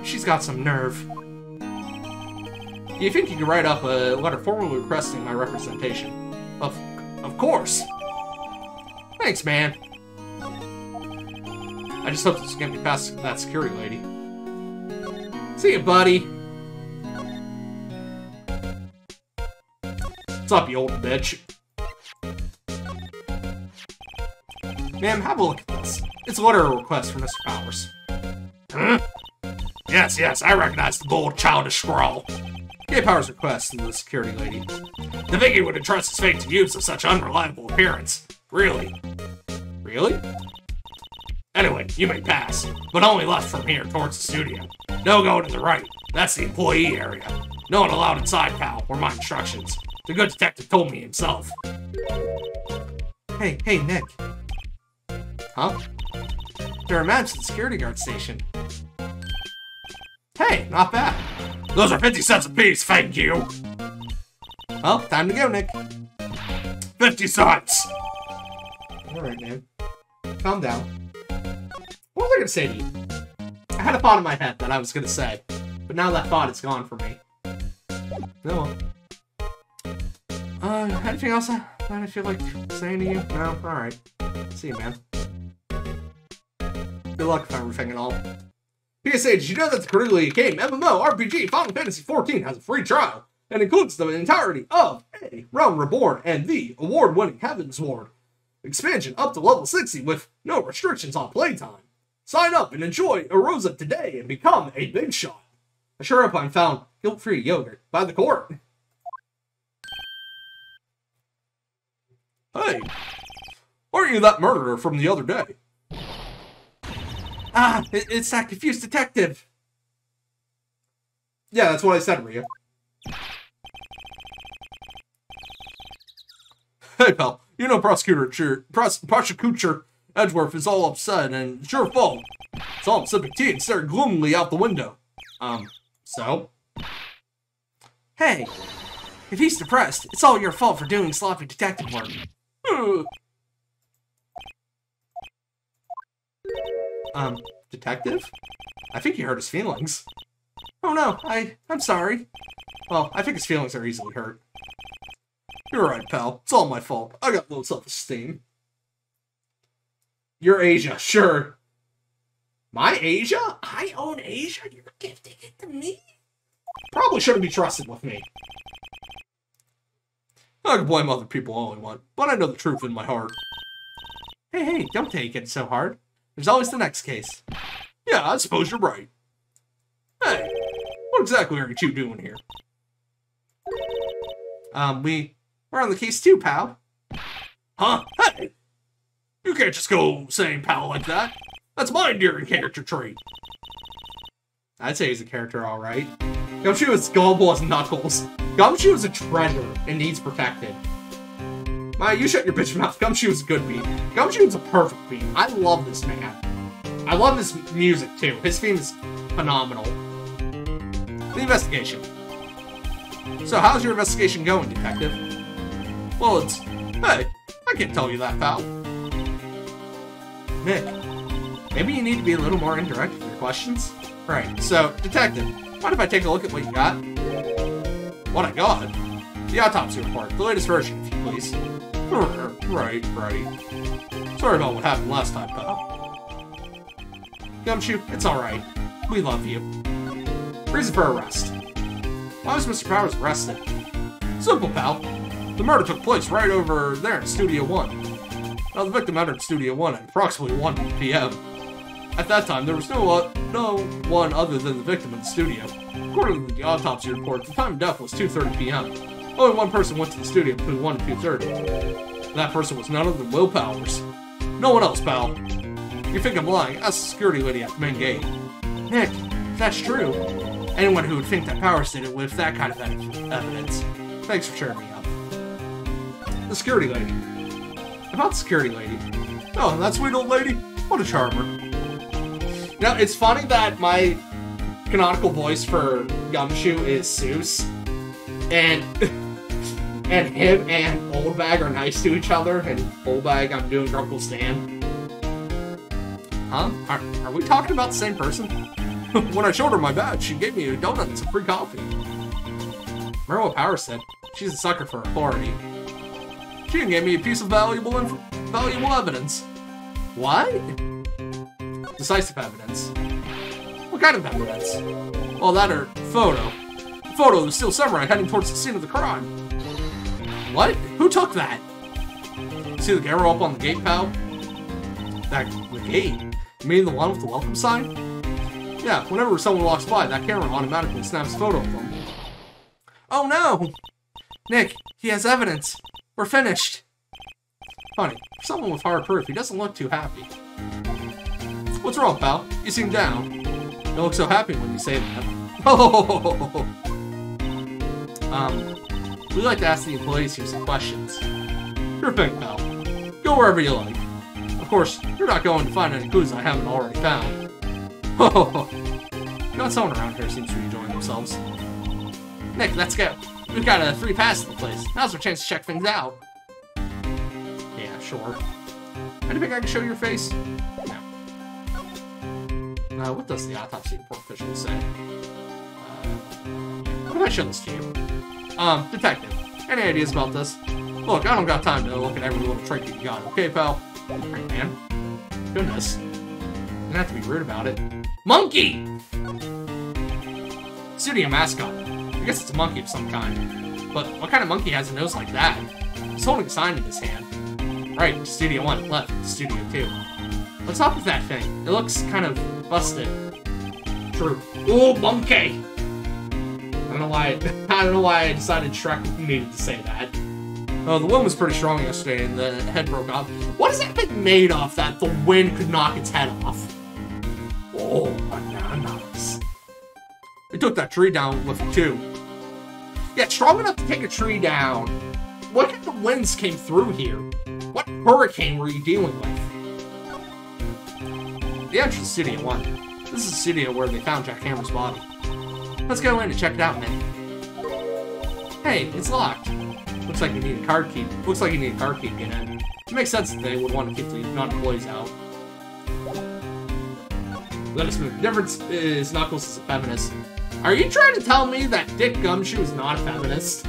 She's got some nerve. Do you think you could write up a letter formally requesting my representation? Of course. Thanks, man. I just hope this is gonna be past that security lady. See you, buddy. What's up, you old bitch? Ma'am, have a look at this. It's a letter request from Mr. Powers. Huh? Yes, I recognize the bold, childish scrawl. Gay Powers' request to the security lady. To think he would entrust his fate to use of such unreliable appearance. Really? Really? Anyway, you may pass, but only left from here towards the studio. No going to the right. That's the employee area. No one allowed inside, pal, were my instructions. The good detective told me himself. Hey, Nick. Huh? There are maps at the security guard station. Hey, not bad. Those are 50 cents apiece, thank you. Well, time to go, Nick. 50 cents! Alright, man. Calm down. What was I gonna say to you? I had a thought in my head that I was gonna say, but now that thought is gone from me. No. Anything else that I feel like saying to you? No? Alright. See you, man. Good luck with everything and all. PSA, did you know that the critically acclaimed MMO RPG Final Fantasy XIV has a free trial and includes the entirety of A Realm Reborn and the award-winning Heavensward expansion up to level 60 with no restrictions on playtime? Sign up and enjoy Erosa today and become a big shot. I sure hope I'm found guilt-free yogurt by the court. Hey, aren't you that murderer from the other day? Ah, it's that confused detective. Yeah, that's what I said, Rhea. Hey, pal, you know Prosecutor Edgeworth is all upset, and it's your fault. Saw him sipping tea and staring gloomily out the window. So? Hey, if he's depressed, it's all your fault for doing sloppy detective work. Detective? I think you hurt his feelings. Oh no, I'm sorry. Well, I think his feelings are easily hurt. You're right, pal. It's all my fault. I got low self-esteem. You're Asia, sure. My Asia? I own Asia? You're gifting it to me? Probably shouldn't be trusted with me. I can blame other people all I want, but I know the truth in my heart. Hey, don't take it so hard. There's always the next case. Yeah, I suppose you're right. Hey, what exactly are you two doing here? We're on the case too, pal. Huh? Hey! You can't just go saying pal like that. That's my endearing character trait. I'd say he's a character, alright. Gumshoe is gullible as Knuckles. Gumshoe is a treasure and needs protected. You shut your bitch mouth. Gumshoe is a good beat. Gumshoe is a perfect beat. I love this man. I love his music, too. His theme is phenomenal. The investigation. So, how's your investigation going, detective? Well, it's... Hey, I can't tell you that, pal. Nick, maybe you need to be a little more indirect with your questions? Right, so, detective, mind if I take a look at what you got? What I got? The autopsy report, the latest version, if you please. Right. Sorry about what happened last time, pal. Gumshoe, it's alright. We love you. Reason for arrest. Why was Mr. Powers arrested? Simple, pal. The murder took place right over there in Studio 1. Now, the victim entered Studio 1 at approximately 1 p.m. At that time, there was no one other than the victim in the studio. According to the autopsy report, the time of death was 2:30 p.m. Only one person went to the studio between 1 and 2:30. That person was none other than Will Powers. No one else, pal. You think I'm lying? Ask the security lady at the main gate. Nick, if that's true, anyone who would think that Powers did it with that kind of evidence. Thanks for cheering me up. The security lady. About the security lady. Oh, that sweet old lady? What a charmer. Now, it's funny that my canonical voice for Gumshoe is Seuss, and him and Oldbag are nice to each other, and Oldbag, I'm doing Grunkle Stan. Huh? Are we talking about the same person? When I showed her my badge, she gave me a donut and some free coffee. Remember what Power said? She's a sucker for authority. She even gave me a piece of valuable evidence. What? Decisive evidence. What kind of evidence? Well, that or photo. A photo of the Steel Samurai heading towards the scene of the crime. What? Who took that? See the camera up on the gate, pal? The gate? You mean the one with the welcome sign? Yeah, whenever someone walks by, that camera automatically snaps a photo of them. Oh no! Nick, he has evidence. We're finished. Funny, for someone with hard proof, he doesn't look too happy. What's wrong, pal? You seem down. You look so happy when you say that. Oh. We like to ask the employees here some questions. Sure thing, pal. Go wherever you like. Of course, you're not going to find any clues I haven't already found. Oh. You know, someone around here seems to be enjoying themselves. Nick, let's go. We've got a free pass to the place. Now's our chance to check things out. Yeah, sure. Anything I can show your face? No. What does the autopsy report officially say? What if I show this to you? Detective, any ideas about this? Look, I don't got time to look at every little trick you got, okay, pal? Alright, man. Goodness. You don't have to be rude about it. Monkey! Studio mascot. I guess it's a monkey of some kind. But what kind of monkey has a nose like that? He's holding a sign in his hand. Right, Studio 1, left, Studio 2. What's up with that thing? It looks kind of busted. True. Ooh, monkey! I don't know why I decided Shrek needed to say that. Oh, the wind was pretty strong yesterday and the head broke off. What is that thing made of that the wind could knock its head off? Oh, bananas. It took that tree down with it too. Yeah, strong enough to take a tree down. What kind of winds came through here? What hurricane were you dealing with? The entrance to Studio 1. This is the studio where they found Jack Hammer's body. Let's go in and check it out, man. Hey, it's locked. Looks like you need a card key. Looks like you need a card key to get in. It makes sense that they would want to keep the non-employees out. Let us move. The difference is Knuckles is a feminist. Are you trying to tell me that Dick Gumshoe is not a feminist?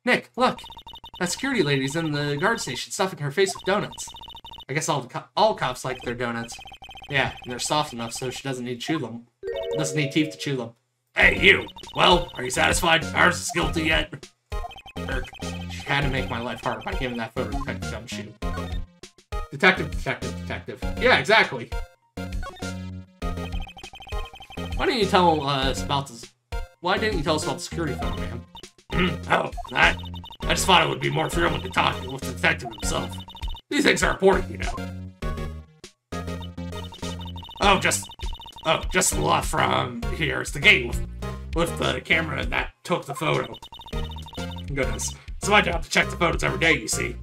Nick, look. That security lady's in the guard station stuffing her face with donuts. I guess all cops like their donuts. Yeah, and they're soft enough so she doesn't need to chew them. Doesn't need teeth to chew them. Hey, you! Well, are you satisfied? Ours is guilty yet? Kirk, she had to make my life hard by giving that photo to Detective Gumshoe. Detective. Yeah, exactly. Why didn't you tell us about this? Why didn't you tell us about the security photo, man? Oh, that? I just thought it would be more thrilling to talk with the detective himself. These things are important, you know. Oh, just a lot from here. It's the gate with the camera that took the photo. Goodness. It's my job to check the photos every day, you see.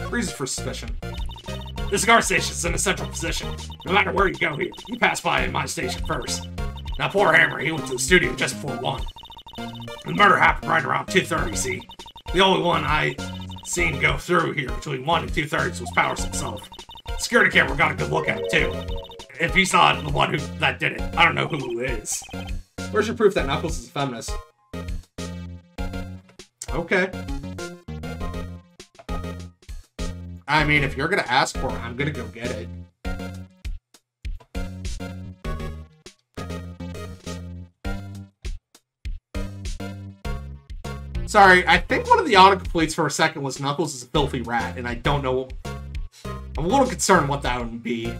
Reason for suspicion. This guard station is in a central position. No matter where you go here, you pass by my station first. Now, poor Hammer, he went to the studio just before 1. The murder happened right around 2:30, see? The only one I seen go through here between 1 and 2:30 was Powers himself. The security camera got a good look at him, too. If he's not the one that did it, I don't know who is. Where's your proof that Knuckles is a feminist? Okay. I mean, if you're gonna ask for it, I'm gonna go get it. Sorry, I think one of the autocompletes for a second was Knuckles is a filthy rat, and I don't know. I'm a little concerned what that would be.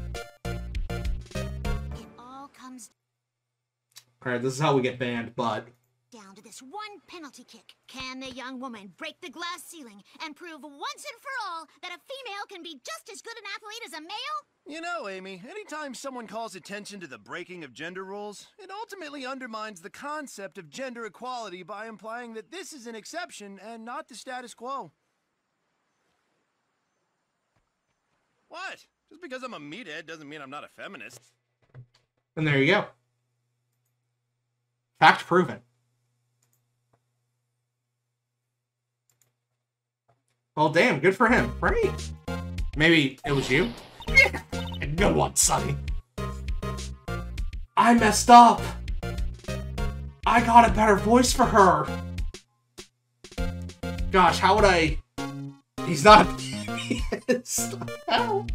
Alright, this is how we get banned, but... Down to this one penalty kick. Can the young woman break the glass ceiling and prove once and for all that a female can be just as good an athlete as a male? You know, Amy, anytime someone calls attention to the breaking of gender rules, it ultimately undermines the concept of gender equality by implying that this is an exception and not the status quo. What? Just because I'm a meathead doesn't mean I'm not a feminist. And there you go. Fact proven. Well, damn, good for him, right? Maybe it was you? Yeah, good one, Sonny. I messed up. I got a better voice for her. Gosh, how would I... He's not... How?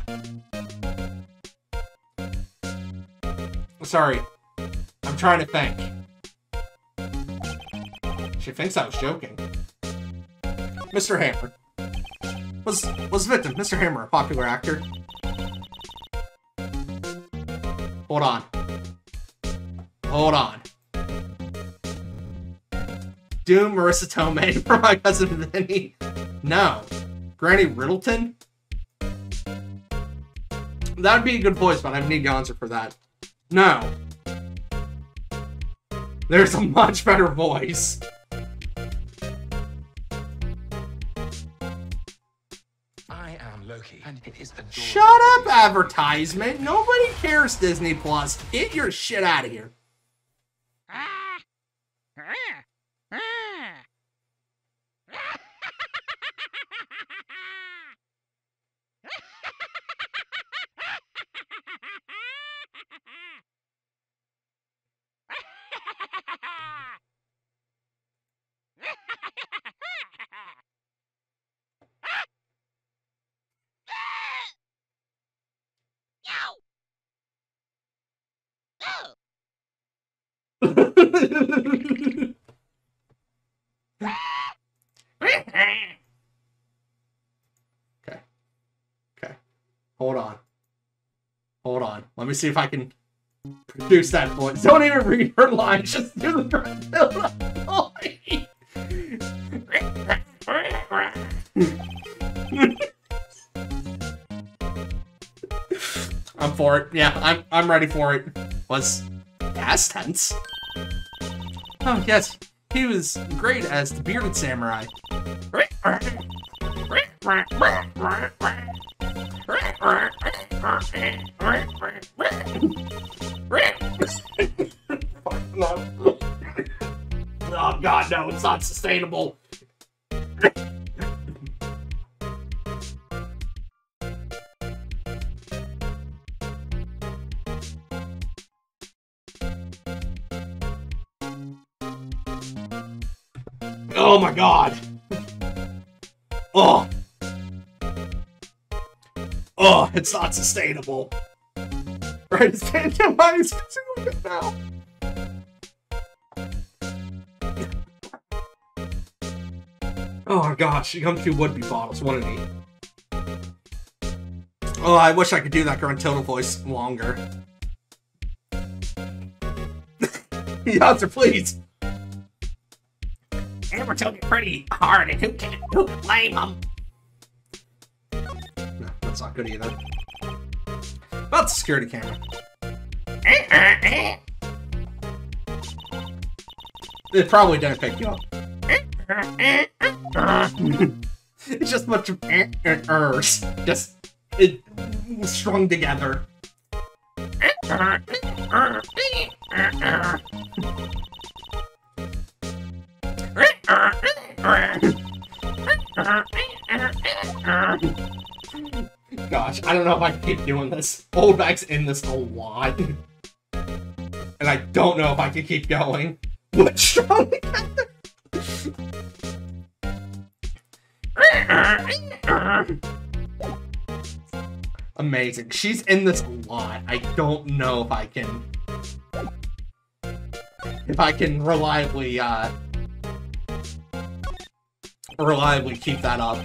Sorry. I'm trying to think. She thinks I was joking. Mr. Hammer. Was victim, Mr. Hammer, a popular actor? Hold on. Hold on. Doom Marissa Tomei for My Cousin Vinny? No. Granny Riddleton? That would be a good voice, but I need Gonzer for that. No. There's a much better voice. I am Loki, and it is adorable. Shut up, advertisement. Nobody cares, Disney Plus. Get your shit out of here. Okay. Okay. Hold on. Hold on. Let me see if I can produce that voice. Don't even read her lines. Just do the Godzilla voice. I'm for it. Yeah, I'm ready for it. Was past tense. Oh yes, he was great as the bearded samurai. Oh god, no, it's not sustainable. Oh my god. Oh. Oh, it's not sustainable. Right, it's consuming it now. Oh my gosh, Gumshoe would be bottles, wouldn't he? Oh, I wish I could do that Gruntilda voice longer. Yowzer, please. Amber took it pretty hard, and who can blame them? No, that's not good either. About the security camera. It probably didn't pick you up. It's just a bunch of ers. Just it strung together. Gosh, I don't know if I can keep doing this. Oldback's in this a lot. And I don't know if I can keep going. What's strong together? Amazing. She's in this a lot. I don't know if I can reliably keep that up.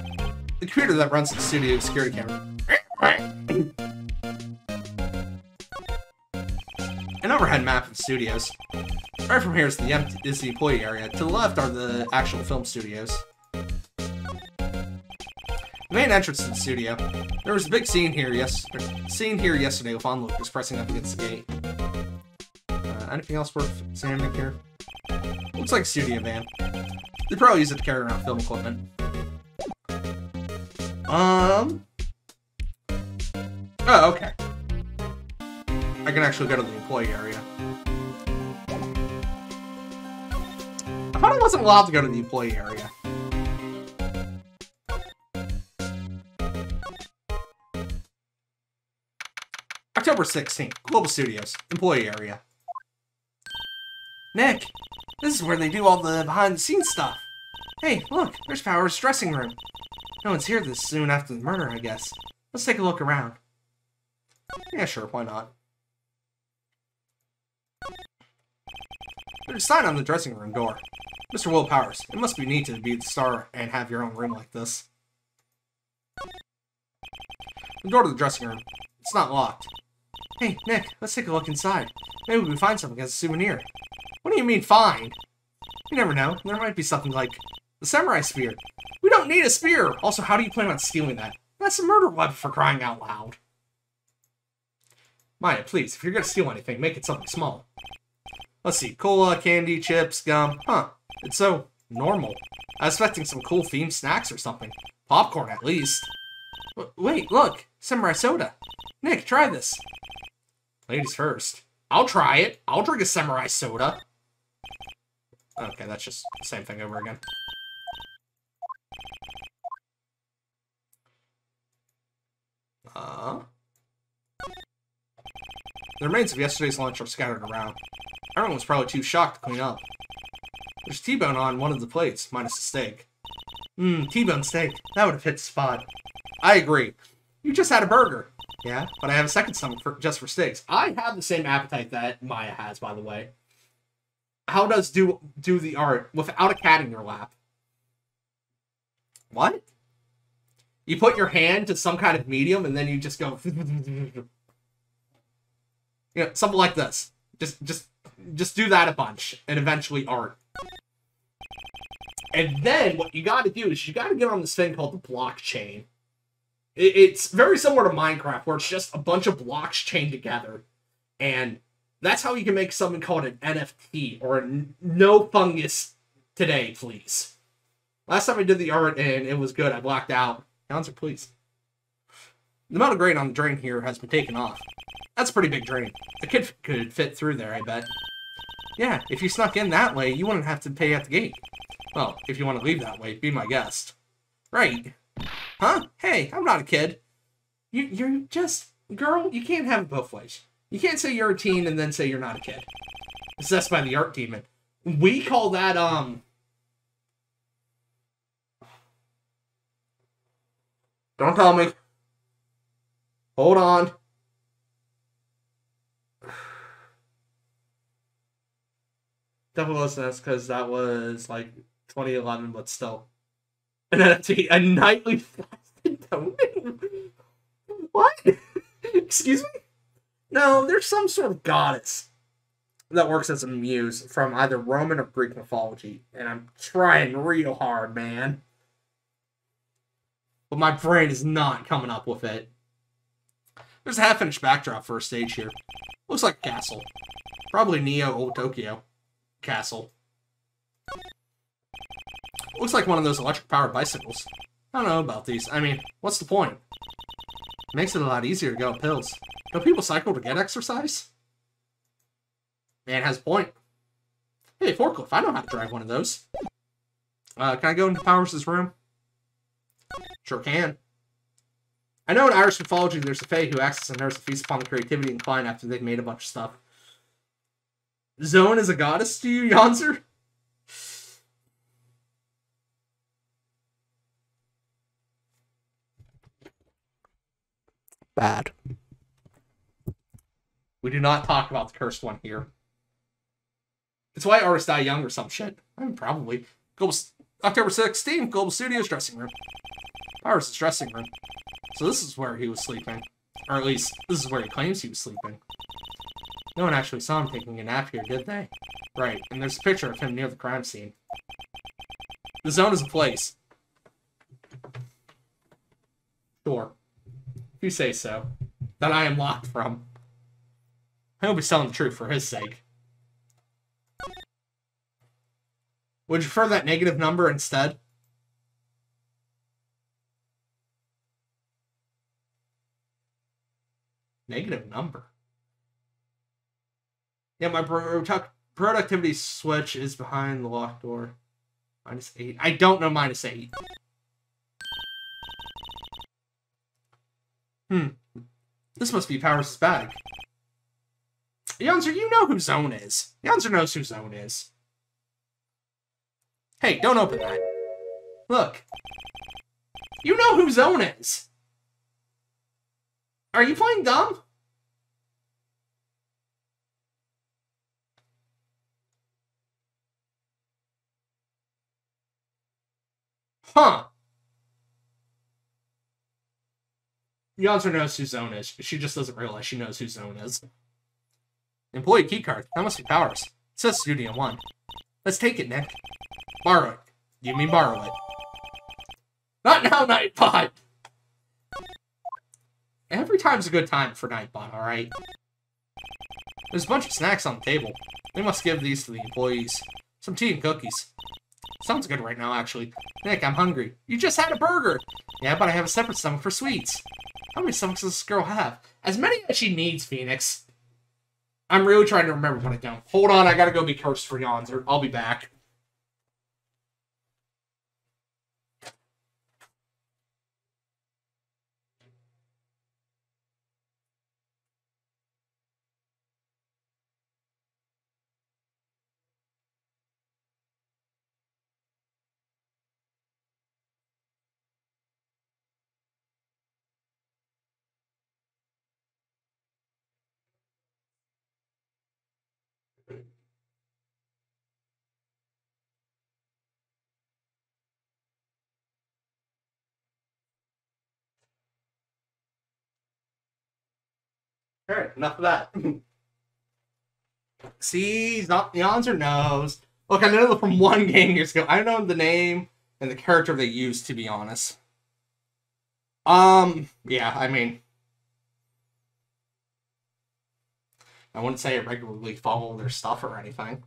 The computer that runs the studio security camera. An overhead map of the studios. Right from here is the employee area. To the left are the actual film studios. The main entrance to the studio. There was a big scene here yesterday with Von Lucas pressing up against the gate. Anything else worth examining here? Looks like a studio van. They probably use it to carry around film equipment. Oh, okay. I can actually go to the employee area. I thought I wasn't allowed to go to the employee area. October 16th, Global Studios, employee area. Nick, this is where they do all the behind-the-scenes stuff. Hey, look, there's Power's dressing room. No one's here this soon after the murder, I guess. Let's take a look around. Yeah, sure, why not? There's a sign on the dressing room door. Mr. Will Powers, it must be neat to be the star and have your own room like this. The door to the dressing room. It's not locked. Hey, Nick, let's take a look inside. Maybe we can find something as a souvenir. What do you mean, find? You never know. There might be something like the samurai spear. We don't need a spear! Also, how do you plan on stealing that? That's a murder weapon for crying out loud. Maya, please, if you're gonna steal anything, make it something small. Let's see, cola, candy, chips, gum. Huh, it's so normal. I was expecting some cool themed snacks or something. Popcorn, at least. Wait, look, samurai soda. Nick, try this. Ladies first. I'll try it. I'll drink a samurai soda. Okay, that's just the same thing over again. The remains of yesterday's lunch are scattered around. Everyone was probably too shocked to clean up. There's T-bone on one of the plates, minus the steak. T-bone steak. That would have hit the spot. I agree. You just had a burger. Yeah, but I have a second stomach just for steaks. I have the same appetite that Maya has, by the way. How does do the art without a cat in your lap? What? You put your hand to some kind of medium and then you just go... You know, something like this. Just do that a bunch, and eventually art. And then what you got to do is you got to get on this thing called the blockchain. It's very similar to Minecraft, where it's just a bunch of blocks chained together, and that's how you can make something called an NFT, or a no fungus today, please. Last time I did the art and it was good, I blacked out. Answer, please. The amount of grain on the drain here has been taken off. That's a pretty big drain. A kid could fit through there, I bet. Yeah, if you snuck in that way, you wouldn't have to pay at the gate. Well, if you want to leave that way, be my guest. Right. Huh? Hey, I'm not a kid. You're just... Girl, you can't have it both ways. You can't say you're a teen and then say you're not a kid. Possessed by the art demon. We call that, Don't tell me. Hold on. Definitely listen because that was like 2011, but still. An NFT, a nightly fasted token? What? Excuse me? No, there's some sort of goddess that works as a muse from either Roman or Greek mythology, and I'm trying real hard, man. But my brain is not coming up with it. There's a half-finished backdrop for a stage here. Looks like a castle. Probably Neo Old Tokyo castle. Looks like one of those electric-powered bicycles. I don't know about these. I mean, what's the point? Makes it a lot easier to go up hills. Don't people cycle to get exercise? Man has a point. Hey, forklift, I know how to drive one of those. Can I go into Powers' room? Sure can. I know in Irish mythology there's a fae who acts as a nurse that feasts upon the creativity and client after they've made a bunch of stuff. Zone is a goddess to you, Yonzer? Bad. We do not talk about the cursed one here. It's why artists die young or some shit. I mean, probably. October 16th, Global Studios dressing room. Powers' dressing room. So this is where he was sleeping. Or at least, this is where he claims he was sleeping. No one actually saw him taking a nap here, did they? Right, and there's a picture of him near the crime scene. The zone is a place. Sure. If you say so. That I am locked from. He'll be telling the truth for his sake. Would you prefer that negative number instead? Negative number? Yeah, my productivity switch is behind the locked door. -8. I don't know -8. This must be Powers' bag. Yonzer, you know who Zone is. Yonzer knows who Zone is. Hey, don't open that. Look. You know who Zone is. Are you playing dumb? Huh. Yonzer knows who Zone is. She just doesn't realize she knows who Zone is. Employee keycard. That must be Powers. It says Studio 1. Let's take it, Nick. Borrow it. You mean borrow it. Not now, Nightbot! Every time's a good time for Nightbot, alright? There's a bunch of snacks on the table. We must give these to the employees. Some tea and cookies. Sounds good right now, actually. Nick, I'm hungry. You just had a burger! Yeah, but I have a separate stomach for sweets. How many stomachs does this girl have? As many as she needs, Phoenix. I'm really trying to remember what I don't. Hold on, I gotta go be cursed for yawns, or I'll be back. Alright, enough of that. See, yawns or no's. Look, I know them from one game years ago. I don't know the name and the character they used, to be honest. Yeah, I mean, I wouldn't say I regularly follow their stuff or anything.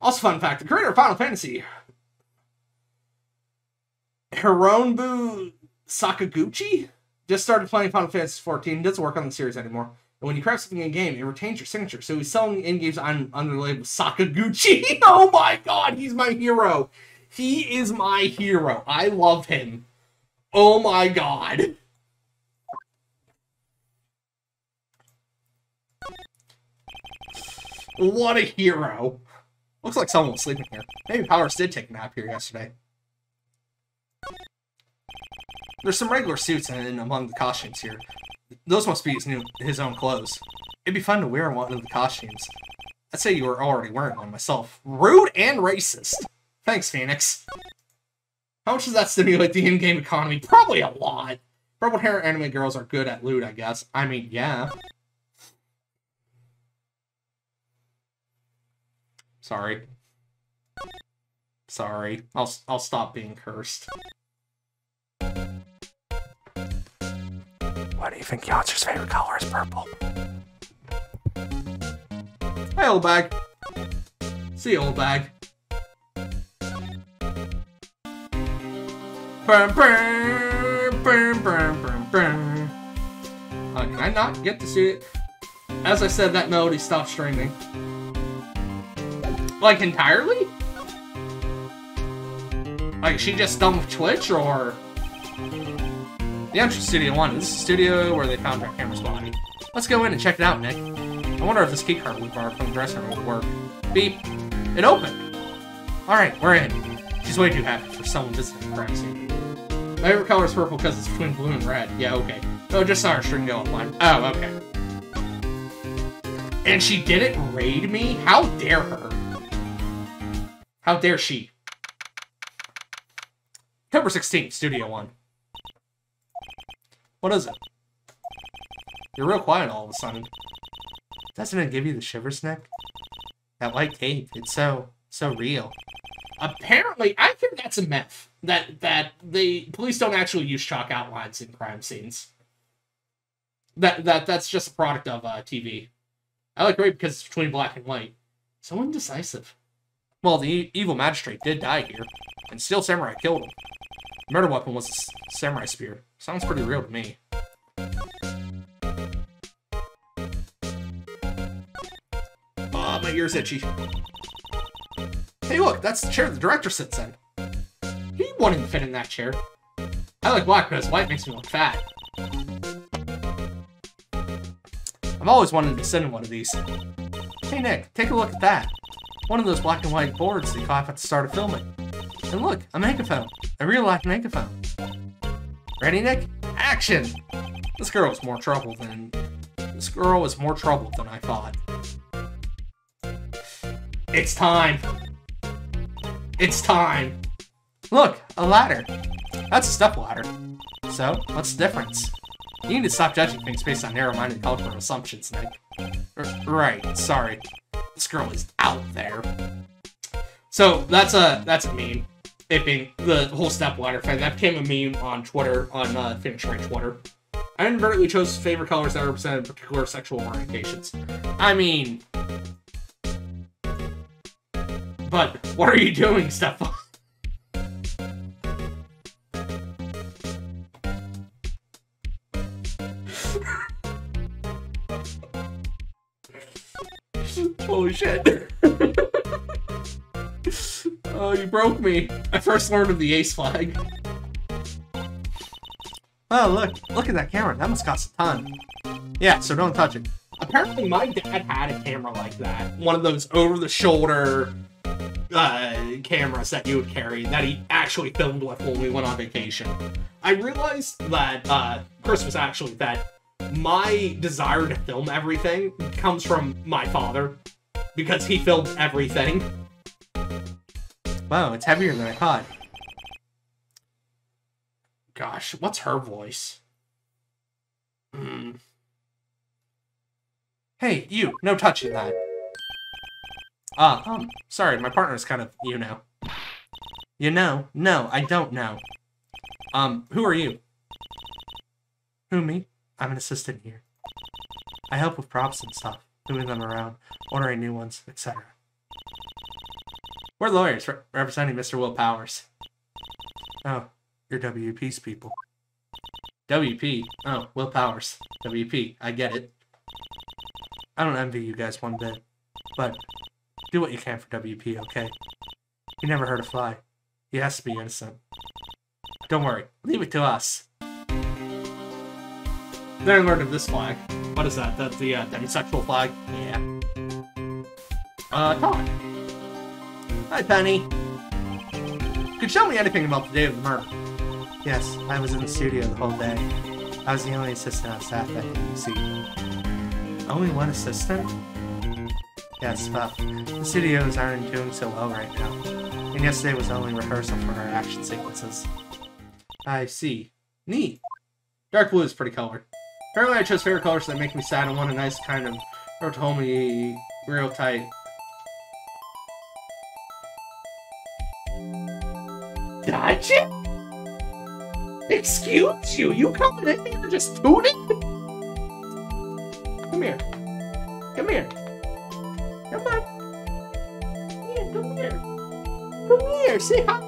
Also, fun fact, the creator of Final Fantasy, Hironobu Sakaguchi, just started playing Final Fantasy XIV. Doesn't work on the series anymore. And when you craft something in-game, it retains your signature. So he's selling in-games under the label Sakaguchi. Oh my god, he's my hero. He is my hero. I love him. Oh my god. What a hero. Looks like someone was sleeping here. Maybe Powers did take a nap here yesterday. There's some regular suits in among the costumes here. Those must be his own clothes. It'd be fun to wear one of the costumes. I'd say you were already wearing one myself. Rude and racist. Thanks, Phoenix. How much does that stimulate the in-game economy? Probably a lot. Purple hair anime girls are good at loot, I guess. I mean, yeah. Sorry. Sorry. I'll stop being cursed. Why do you think Youncer's favorite color is purple? Hey, old bag. See you, old bag. Can I not get to see it? As I said, that melody stopped streaming. Like, entirely? Like, is she just done with Twitch, or... The entrance to Studio 1. This is the studio where they found our camera's body. Let's go in and check it out, Nick. I wonder if this keycard we borrowed from the dressing room will work. Beep. It opened. Alright, we're in. She's way too happy for someone visiting the crime scene. My favorite color is purple because it's between blue and red. Yeah, okay. Oh, just saw her string go online. Oh, okay. And she didn't raid me? How dare her? How dare she? October 16th, Studio 1. What is it? You're real quiet all of a sudden. Doesn't it give you the shivers, Nick? That white cape, it's so real. Apparently, I think that's a myth. That the police don't actually use chalk outlines in crime scenes. That's just a product of TV. I like Ray because it's between black and white. So indecisive. Well, the evil magistrate did die here, and Steel Samurai killed him. The murder weapon was a samurai spear. Sounds pretty real to me. Oh, my ear's itchy. Hey, look, that's the chair the director sits in. He wouldn't fit in that chair. I like black because white makes me look fat. I've always wanted to sit in one of these. Hey, Nick, take a look at that. One of those black and white boards they caught at the start of filming. And look, a megaphone. A real-life megaphone. Ready, Nick? Action! This girl is more trouble than I thought. It's time. It's time. Look, a ladder. That's a step ladder. So, what's the difference? You need to stop judging things based on narrow-minded cultural assumptions, Nick. Right, sorry. This girl is out there. So, that's a meme. It being the whole step ladder thing. That became a meme on Twitter, on Phoenix Wright Twitter. I inadvertently chose favorite colors that represented particular sexual orientations. I mean... But, what are you doing, Stefan? Holy shit. Oh, you broke me. I first learned of the ace flag. Oh, look at that camera. That must cost a ton. Yeah, so don't touch it. Apparently, my dad had a camera like that. One of those over-the-shoulder cameras that you would carry that he actually filmed with when we went on vacation. I realized that, Chris was actually that my desire to film everything comes from my father because he filmed everything. Wow, it's heavier than I thought. Gosh, what's her voice? Hey, you, no touching that. Sorry, my partner's kind of, you know. You know? No, I don't know. Who are you? Who, me? I'm an assistant here. I help with props and stuff, moving them around, ordering new ones, etc. We're lawyers representing Mr. Will Powers. Oh, you're WP's people. WP? Oh, Will Powers. WP, I get it. I don't envy you guys one bit, but do what you can for WP, okay? He never hurt a fly. He has to be innocent. Don't worry, leave it to us. Then I learned of this flag. What is that? That's the demisexual flag? Yeah. Todd. Hi, Penny. Could you tell me anything about the day of the murder? Yes, I was in the studio the whole day. I was the only assistant on staff that didn't see. Only one assistant? Yes, well, the studios aren't doing so well right now. And yesterday was only rehearsal for our action sequences. I see. Neat. Dark blue is pretty color. Apparently I chose favorite colors that make me sad and want a nice kind of rotome real tight. Gotcha? Excuse you? You coming in here just tooting? Come here. Come here. Come on. Yeah, come here. Come here. Say hi.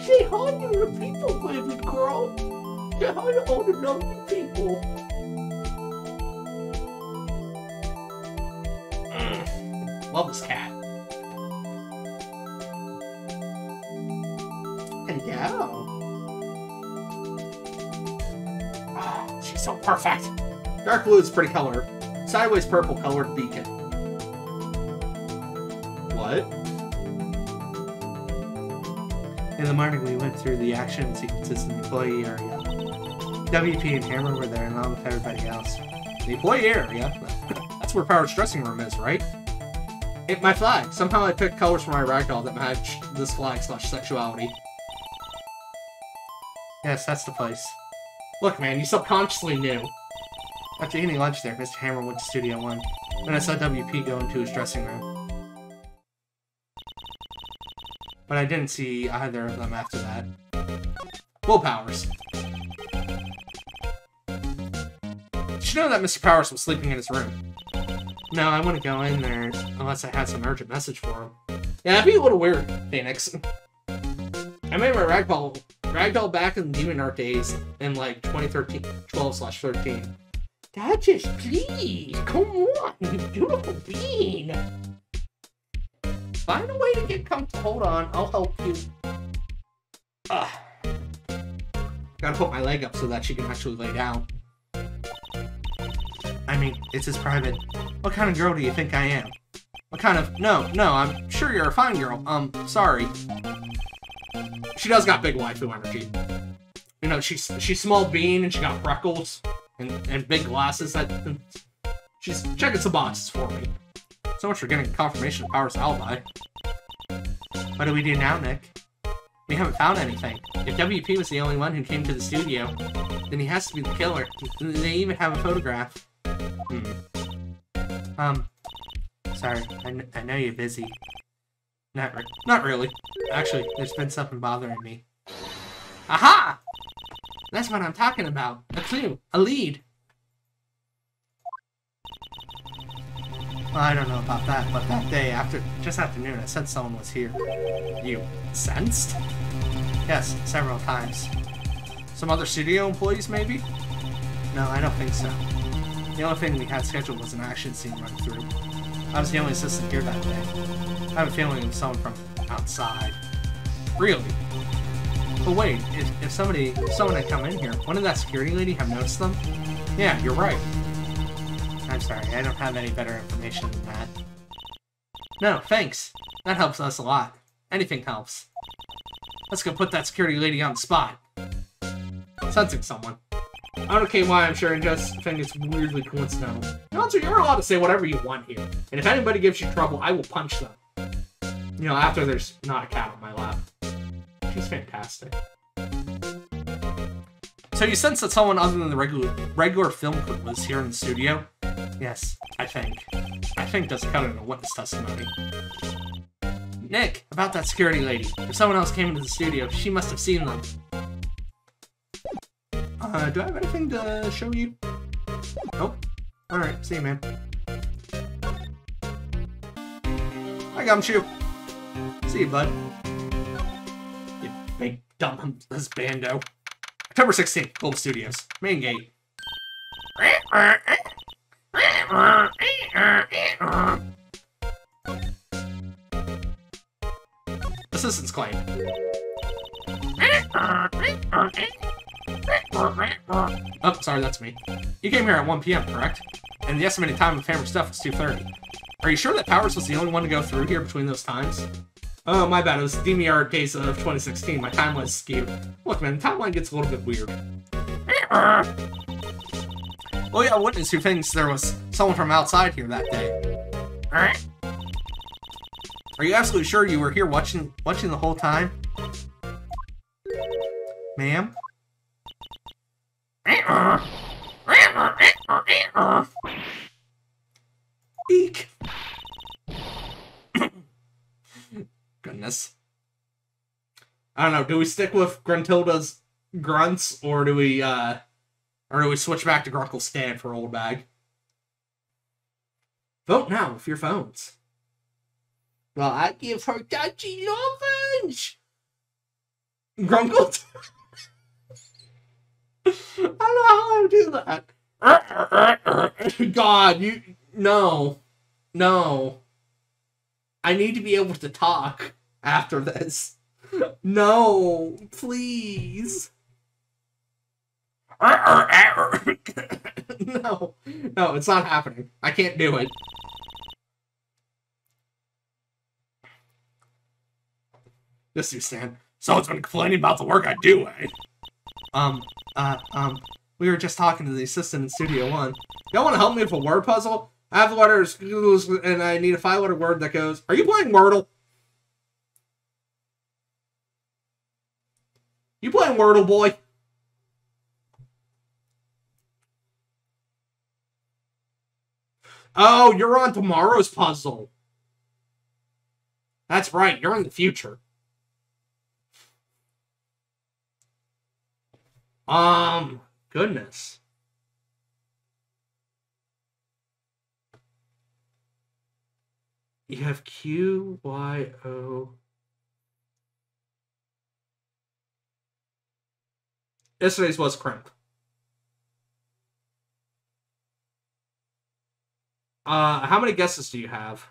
Say hi to the people, baby girl. Say hi to all the lovely people. Love this cat. Hello. Oh, she's so perfect. Dark blue is a pretty color. Sideways purple colored beacon. What? In the morning, we went through the action sequences in the employee area. WP and Hammer were there along with everybody else. The employee area? That's where Power's dressing room is, right? My flag. Somehow I picked colors for my ragdoll that match this flag/sexuality. Yes, that's the place. Look, man, you subconsciously knew. After eating lunch there, Mr. Hammer went to Studio 1. Then I saw WP go into his dressing room. But I didn't see either of them after that. Will Powers. Did you know that Mr. Powers was sleeping in his room? No, I wouldn't go in there unless I had some urgent message for him. Yeah, that'd be a little weird, Phoenix. I made my ragdoll back in the Demon Art days in like 12/13. Duchess, please, come on, you beautiful bean. Find a way to get comfortable. Hold on, I'll help you. Gotta put my leg up so that she can actually lay down. I mean, it's his private. What kind of girl do you think I am? What kind of... No, I'm sure you're a fine girl. Sorry. She does got big waifu energy. You know, she's small bean and she got freckles and big glasses. She's checking some boxes for me. So much for getting confirmation of Power's alibi. What do we do now, Nick? We haven't found anything. If WP was the only one who came to the studio, then he has to be the killer. They even have a photograph. Sorry, I know you're busy. Not really. Actually, there's been something bothering me. Aha! That's what I'm talking about. A clue. A lead. Well, I don't know about that, but that day, just after noon, I said someone was here. You sensed? Yes, several times. Some other studio employees, maybe? No, I don't think so. The only thing we had scheduled was an action scene run through. I was the only assistant here that day. I have a feeling it was someone from outside. Really? But wait, if someone had come in here, wouldn't that security lady have noticed them? Yeah, you're right. I'm sorry, I don't have any better information than that. No, thanks. That helps us a lot. Anything helps. Let's go put that security lady on the spot. Sensing someone. I don't care why I'm sharing, just think it's weirdly coincidental. Also, you're allowed to say whatever you want here. And if anybody gives you trouble, I will punch them. You know, after there's not a cat on my lap. She's fantastic. So you sense that someone other than the regular film crew was here in the studio? Yes, I think. I think doesn't count in a witness testimony. Nick, about that security lady. If someone else came into the studio, she must have seen them. Do I have anything to show you? Nope. Alright, see you, man. Hi, Gumshoe. See you, bud. You big dumb bando. October 16th, Gold Studios. Main gate. Assistant's claim. Oh, sorry, that's me. You came here at 1 p.m., correct? And the estimated time of family stuff was 2:30. Are you sure that Powers was the only one to go through here between those times? Oh, my bad. It was DMR case of 2016. My timeline's skewed. Look, man, the timeline gets a little bit weird. Oh yeah, witness who thinks there was someone from outside here that day. Are you absolutely sure you were here watching the whole time? Ma'am? Eek. Goodness. I don't know, do we stick with Gruntilda's grunts, or do we switch back to Grunkle's stand for old bag? Vote now with your phones. Well, I give her touchy lovage. Grunkle. I don't know how I would do that. God, no. I need to be able to talk after this. No, please. No, it's not happening. I can't do it. This you stand. Someone's been complaining about the work I do, eh? We were just talking to the assistant in Studio One. Y'all want to help me with a word puzzle? I have the letters, and I need a 5-letter word that goes, are you playing Wordle? You playing Wordle, boy? Oh, you're on tomorrow's puzzle. That's right, you're in the future. Goodness. You have Q, Y, O. Yesterday's was crimp. How many guesses do you have?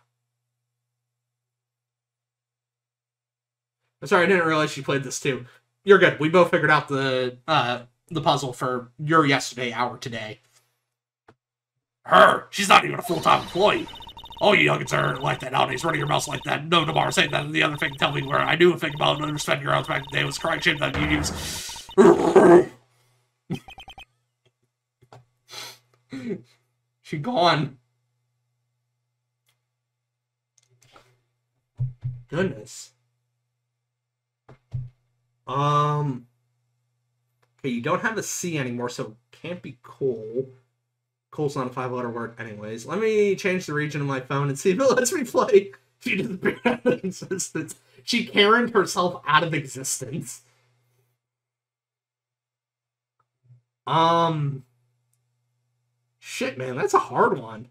I'm sorry, I didn't realize you played this too. You're good. We both figured out the puzzle for your yesterday, our today. Her! She's not even a full-time employee. All you youngins are like that nowadays, running your mouths like that. No, tomorrow, say that, and the other thing, tell me where I knew a thing about understand your hours back in the day was crying shit that you use. She gone. Goodness. Okay, you don't have a C anymore, so it can't be coal. Coal's not a 5-letter word anyways. Let me change the region of my phone and see if it lets me play. She disappeared out of existence. She Karen'd herself out of existence. Shit, man, that's a hard one.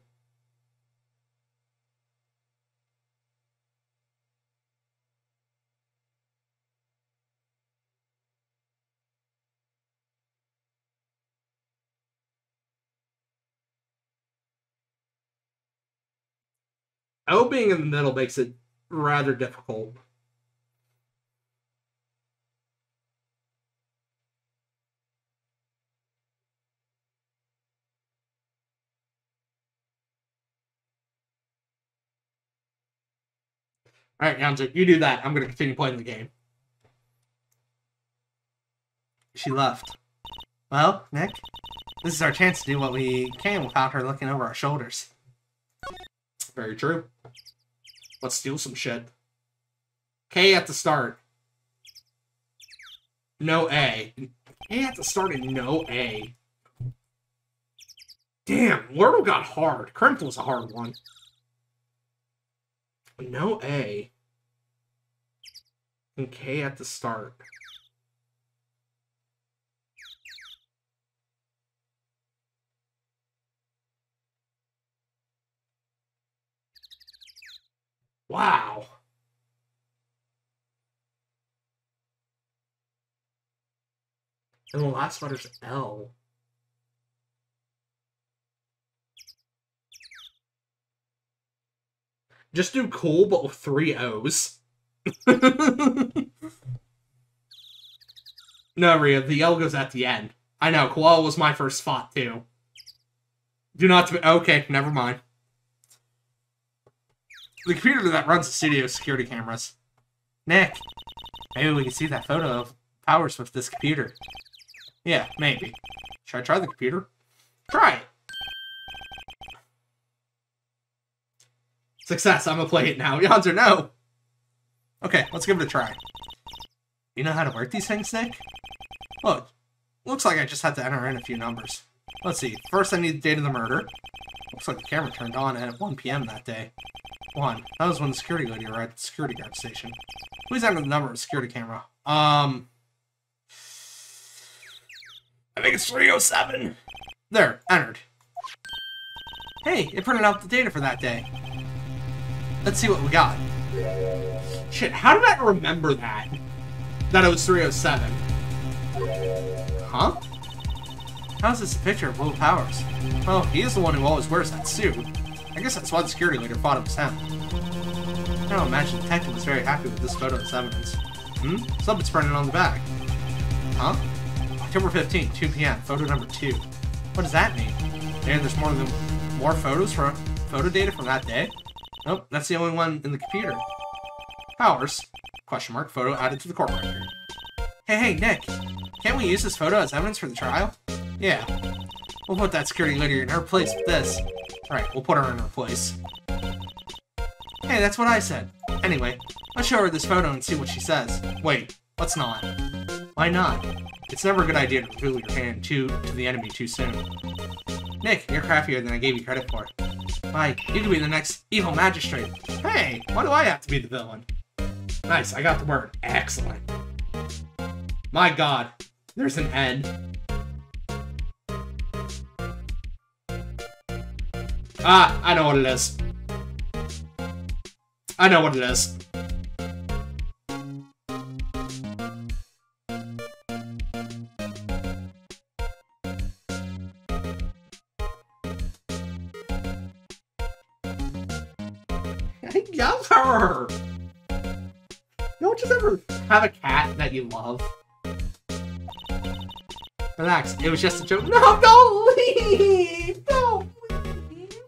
O being in the middle makes it rather difficult. Alright, Yonzo, you do that. I'm going to continue playing the game. She left. Well, Nick, this is our chance to do what we can without her looking over our shoulders. Very true. Let's steal some shit. K at the start. No A. K at the start and no A. Damn, Wordle got hard. Crimp was a hard one. No A. And K at the start. Wow. And the last letter's L. Just do cool, but with 3 O's. No, Rhea, the L goes at the end. I know, koala was my first thought, too. Do not... Okay, never mind. The computer that runs the studio security cameras. Nick, maybe we can see that photo of Powers with this computer. Yeah, maybe. Should I try the computer? Try it! Success, I'm gonna play it now. Yonzer, no! Okay, let's give it a try. You know how to work these things, Nick? Look, looks like I just had to enter in a few numbers. Let's see, first I need the date of the murder. Looks like the camera turned on at 1 p.m. that day. 1. That was when the security lady arrived at the security guard station. Please enter the number of the security camera. I think it's 307. There, entered. Hey, it printed out the data for that day. Let's see what we got. Shit, how did I remember that? That it was 307. Huh? How's this a picture of Will Powers? Well, he is the one who always wears that suit. I guess that's why the security leader thought it was him. I don't imagine the detective was very happy with this photo as evidence. Something's printed on the back. Huh? October 15th, 2 p.m., photo number 2. What does that mean? And there's more photos from photo data from that day? Nope, that's the only one in the computer. Powers, question mark, photo added to the court record. Hey, Nick, can't we use this photo as evidence for the trial? Yeah. We'll put that security lady in her place with this. Alright, we'll put her in her place. Hey, that's what I said. Anyway, let's show her this photo and see what she says. Wait, let's not. Why not? It's never a good idea to reveal your hand to the enemy too soon. Nick, you're craftier than I gave you credit for. Why, you could be the next evil magistrate. Hey, why do I have to be the villain? Nice, I got the word. Excellent. My god, there's an N. Ah, I know what it is. I know what it is. I love her! Don't just ever have a cat that you love. Relax, it was just a joke. No, don't leave! Don't leave!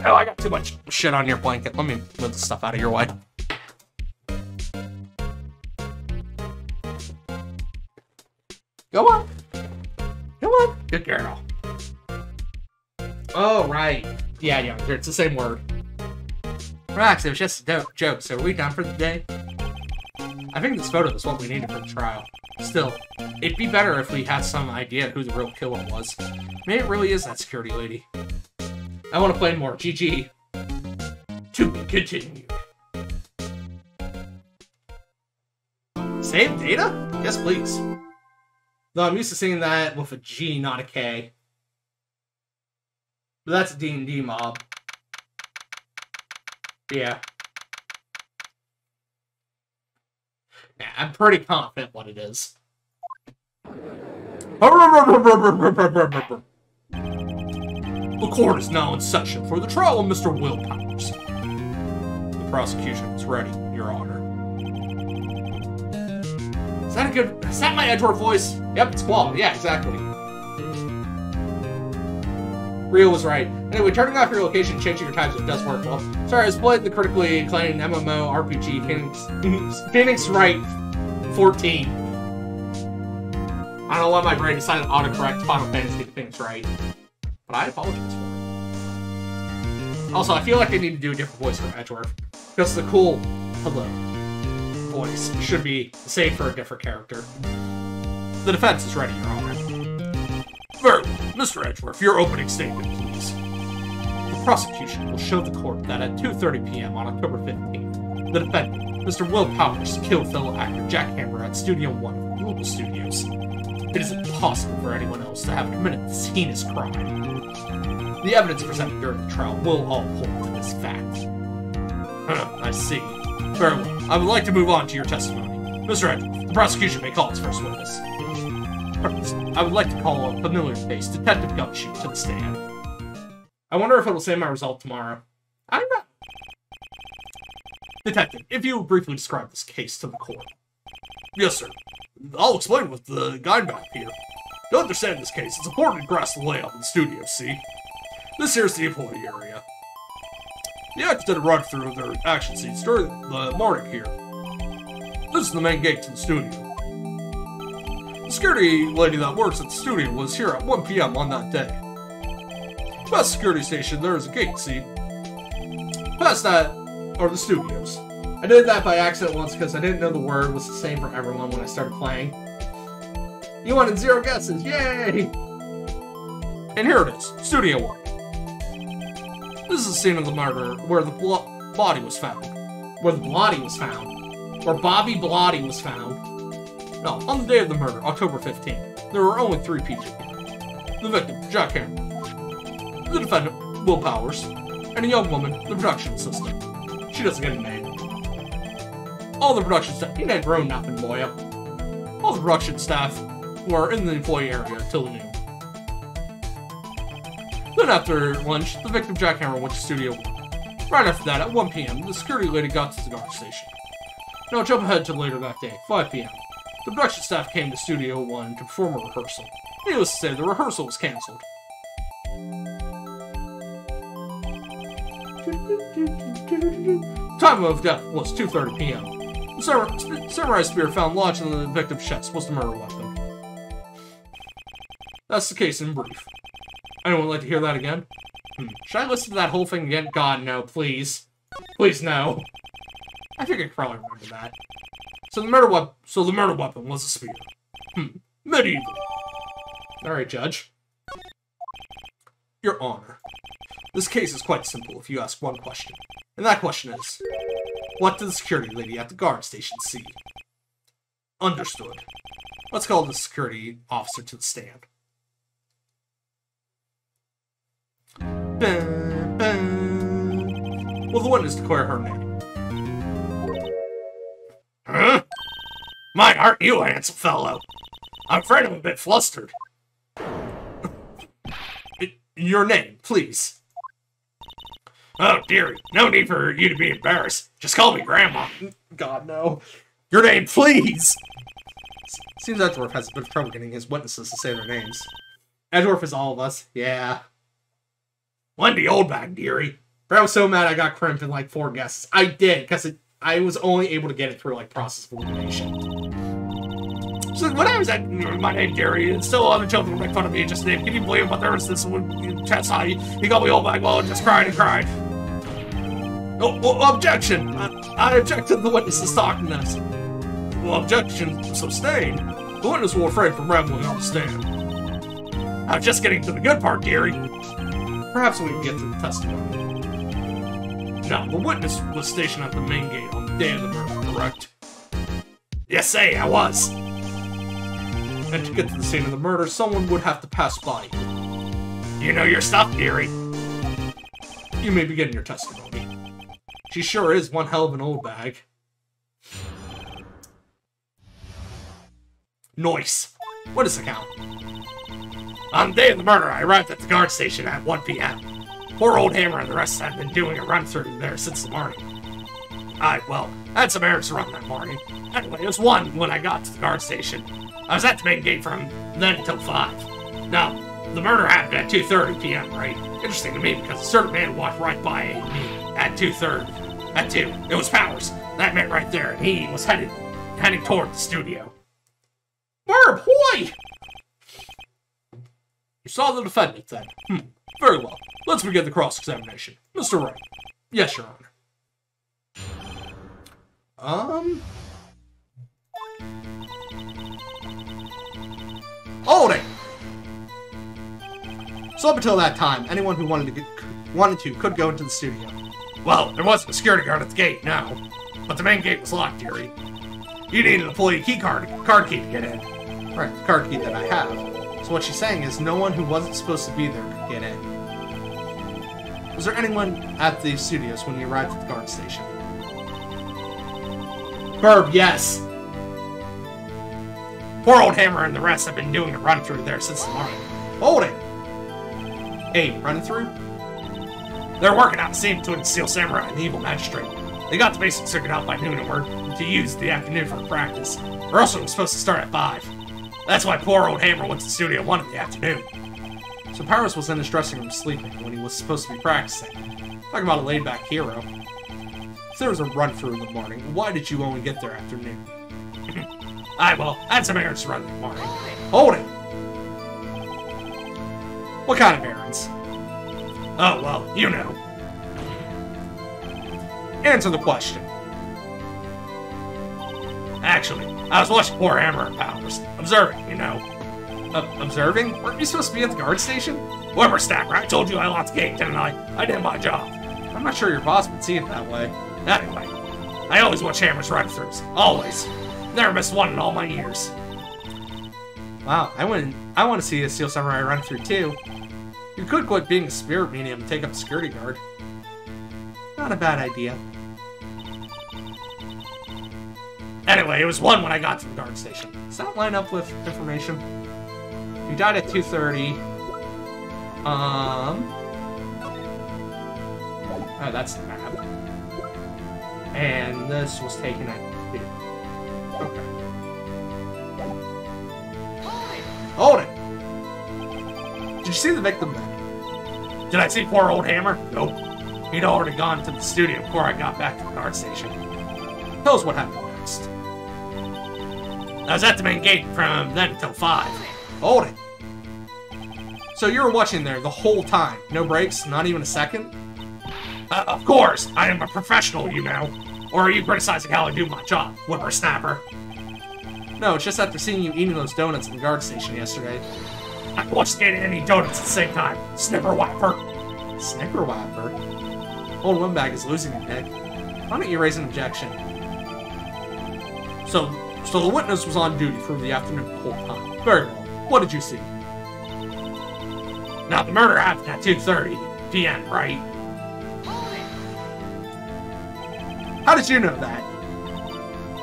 Oh, I got too much shit on your blanket. Let me move the stuff out of your way. Go on. Come on. Good girl. Oh, right. Yeah, it's the same word. Relax, it was just a joke, so are we done for the day? I think this photo is what we needed for the trial. Still, it'd be better if we had some idea who the real killer was. Maybe it really is that security lady. I want to play more. GG. To be continued. Save data? Yes, please. Though I'm used to seeing that with a G, not a K. But that's a D&D mob. Yeah. Yeah, I'm pretty confident what it is. The court is now in session for the trial of Mr. Will Powers. The prosecution is ready, Your Honor. Is that my Edward voice? Yep, it's Squall. Yeah, exactly. Rio was right. Anyway, turning off your location, changing your time so it does work well. Sorry, I was playing the critically acclaimed MMO RPG Phoenix Wright 14. I don't know why my brain decided to autocorrect Final Fantasy to Phoenix Wright. But I apologize for it. Also, I feel like I need to do a different voice for Edgeworth. Because the cool hello voice should be the same for a different character. The defense is ready, Your Honor. Very well. Mr. Edgeworth, your opening statement, please. The prosecution will show the court that at 2:30 p.m. on October 15th, the defendant, Mr. Will Powers, killed fellow actor Jack Hammer at Studio 1 of Global Studios. It is impossible for anyone else to have committed this heinous crime. The evidence presented during the trial will all point to this fact. I see. Very well. I would like to move on to your testimony. Mr. Edgeworth, the prosecution may call its first witness. First, I would like to call a familiar face, Detective Gumshoe, to the stand. I wonder if it'll say my result tomorrow. I don't know. Detective, if you would briefly describe this case to the court. Yes, sir. I'll explain with the guide map here. To understand this case, it's important to grasp the layout of the studio, see? This here's the employee area. The actors did a run-through of their action scenes during the morning here. This is the main gate to the studio. The security lady that works at the studio was here at 1 p.m. on that day. Past the security station, there is a gate, see? Past that are the studios. I did that by accident once because I didn't know the word was the same for everyone when I started playing. You wanted 0 guesses, yay! And here it is, Studio 1. This is the scene of the murder where the body was found. Where the body was found? Where Bobby Blotty was found? No, on the day of the murder, October 15th, there were only 3 people here. The victim, Jack Hammer. The defendant, Will Powers. And a young woman, the production assistant. She doesn't get a name. All the production staff... You ain't grown nothing, boy. All the production staff were in the employee area until noon. Then after lunch, the victim Jack Hammer went to Studio 1. Right after that, at 1 p.m., the security lady got to the guard station. Now jump ahead to later that day, 5 p.m. The production staff came to Studio 1 to perform a rehearsal. Needless to say, the rehearsal was cancelled. Time of death was 2:30 p.m. The samurai spear found lodged in the victim's chest was the murder weapon. That's the case in brief. Anyone like to hear that again? Should I listen to that whole thing again? God, no, please. Please, no. I think I could probably remember that. So the murder weapon was a spear. Medieval. Alright, Judge. Your Honor, this case is quite simple if you ask one question. And that question is, what did the security lady at the guard station see? Understood. Let's call the security officer to the stand. Bum, bum. Will the witness declare her name? Huh? Mine, aren't you a handsome fellow? I'm afraid I'm a bit flustered. Your name, please. Oh, dearie, no need for you to be embarrassed. Just call me Grandma. God, no. Your name, please! Seems Edgeworth has a bit of trouble getting his witnesses to say their names. Edgeworth is all of us. Yeah. Wendy Oldbag, dearie. But I was so mad I got crimped in like 4 guesses. I did, because I was only able to get it through like process of elimination. So when I was at my name, Gary, and still other children would make fun of me just name. Can you believe what there was this one test? He got me all back well and just cried and cried. Oh, objection! I object to the witnesses talking to us. Well, objection sustained. The witness will refrain from rambling on the stand. I'm just getting to the good part, Gary. Perhaps we can get to the testimony. Now, the witness was stationed at the main gate on the day of the murder, correct? Yes, say, I was. And to get to the scene of the murder, someone would have to pass by. You know your stuff, dearie. You may begin your testimony. She sure is one hell of an old bag. Noise. What is the count? On the day of the murder, I arrived at the guard station at 1 p.m. Poor old Hammer and the rest had been doing a run-through there since the morning. I had some errands to run that morning. Anyway, it was 1 when I got to the guard station. I was at the main gate from then until 5. Now, the murder happened at 2:30 p.m., right? Interesting to me because a certain man walked right by me at 2:30. At 2. It was Powers. That man right there, and he was heading toward the studio. Barb, hoy! You saw the defendant, then? Very well. Let's begin the cross-examination. Mr. Wright. Yes, Your Honor. Holding! So up until that time, anyone who wanted to could go into the studio. Well, there wasn't a security guard at the gate, no. But the main gate was locked, dearie. You needed an employee card key to get in. Right, the card key that I have. So what she's saying is no one who wasn't supposed to be there could get in. Was there anyone at the studios when you arrived at the guard station? Burb, yes. Poor old Hammer and the rest have been doing a run-through there since the morning. Holding! Hey, running through? They're working out a scene between the Steel Samurai and the Evil Magistrate. They got the basic circuit out by noon and were to use the afternoon for practice. Or else it was supposed to start at 5. That's why poor old Hammer went to Studio 1 in the afternoon. So Powers was in his dressing room sleeping when he was supposed to be practicing. Talking about a laid-back hero. If there was a run-through in the morning, why did you only get there after noon? I had some errands to run that morning. Holding! What kind of errands? Oh, well, you know. Answer the question. Actually, I was watching poor Hammer and Powers. Observing, you know. Observing? Weren't you supposed to be at the guard station? Whippersnapper, I told you I locked the gate, didn't I? I did my job. I'm not sure your boss would see it that way. Anyway, I always watch Hammer's run-throughs. Always. Never missed one in all my years. Wow, I want to see a Steel Samurai run through too. You could quit being a spirit medium and take up a security guard. Not a bad idea. Anyway, it was 1 when I got to the guard station. Does that line up with information? You died at 2:30. Oh, that's the map. And this was taken at 2. Okay. Hold it! Did you see the victim then? Did I see poor old Hammer? Nope. He'd already gone to the studio before I got back to the guard station. Tell us what happened next. I was at the main gate from then until 5. Hold it! So you were watching there the whole time? No breaks? Not even a second? Of course! I am a professional, you know. Or are you criticizing how I do my job, whippersnapper? No, it's just after seeing you eating those donuts at the guard station yesterday. I watched skating and eat donuts at the same time. Snipperwhapper. Snipperwhapper? Old Windbag is losing it, Nick. Why don't you raise an objection? So the witness was on duty through the afternoon the whole time. Very well. What did you see? Now, the murder happened at 2:30 p.m., right? How did you know that?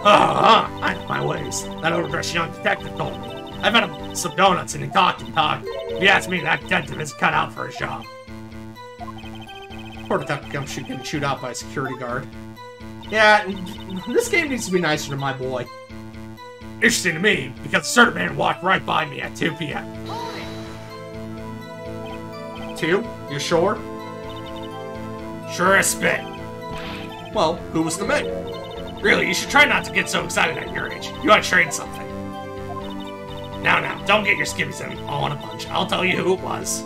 I know my ways. That overdressed young detective told me. I fed him some donuts and he talked and talked. If you ask me, that detective is cut out for his job. Poor detective comes getting chewed out by a security guard. Yeah, this game needs to be nicer to my boy. Interesting to me, because a certain man walked right by me at 2 p.m. 2? You sure? Sure as spit. Well, who was the man? Really, you should try not to get so excited at your age. You ought to trade something. Now, don't get your skivvies all in a bunch. I'll tell you who it was.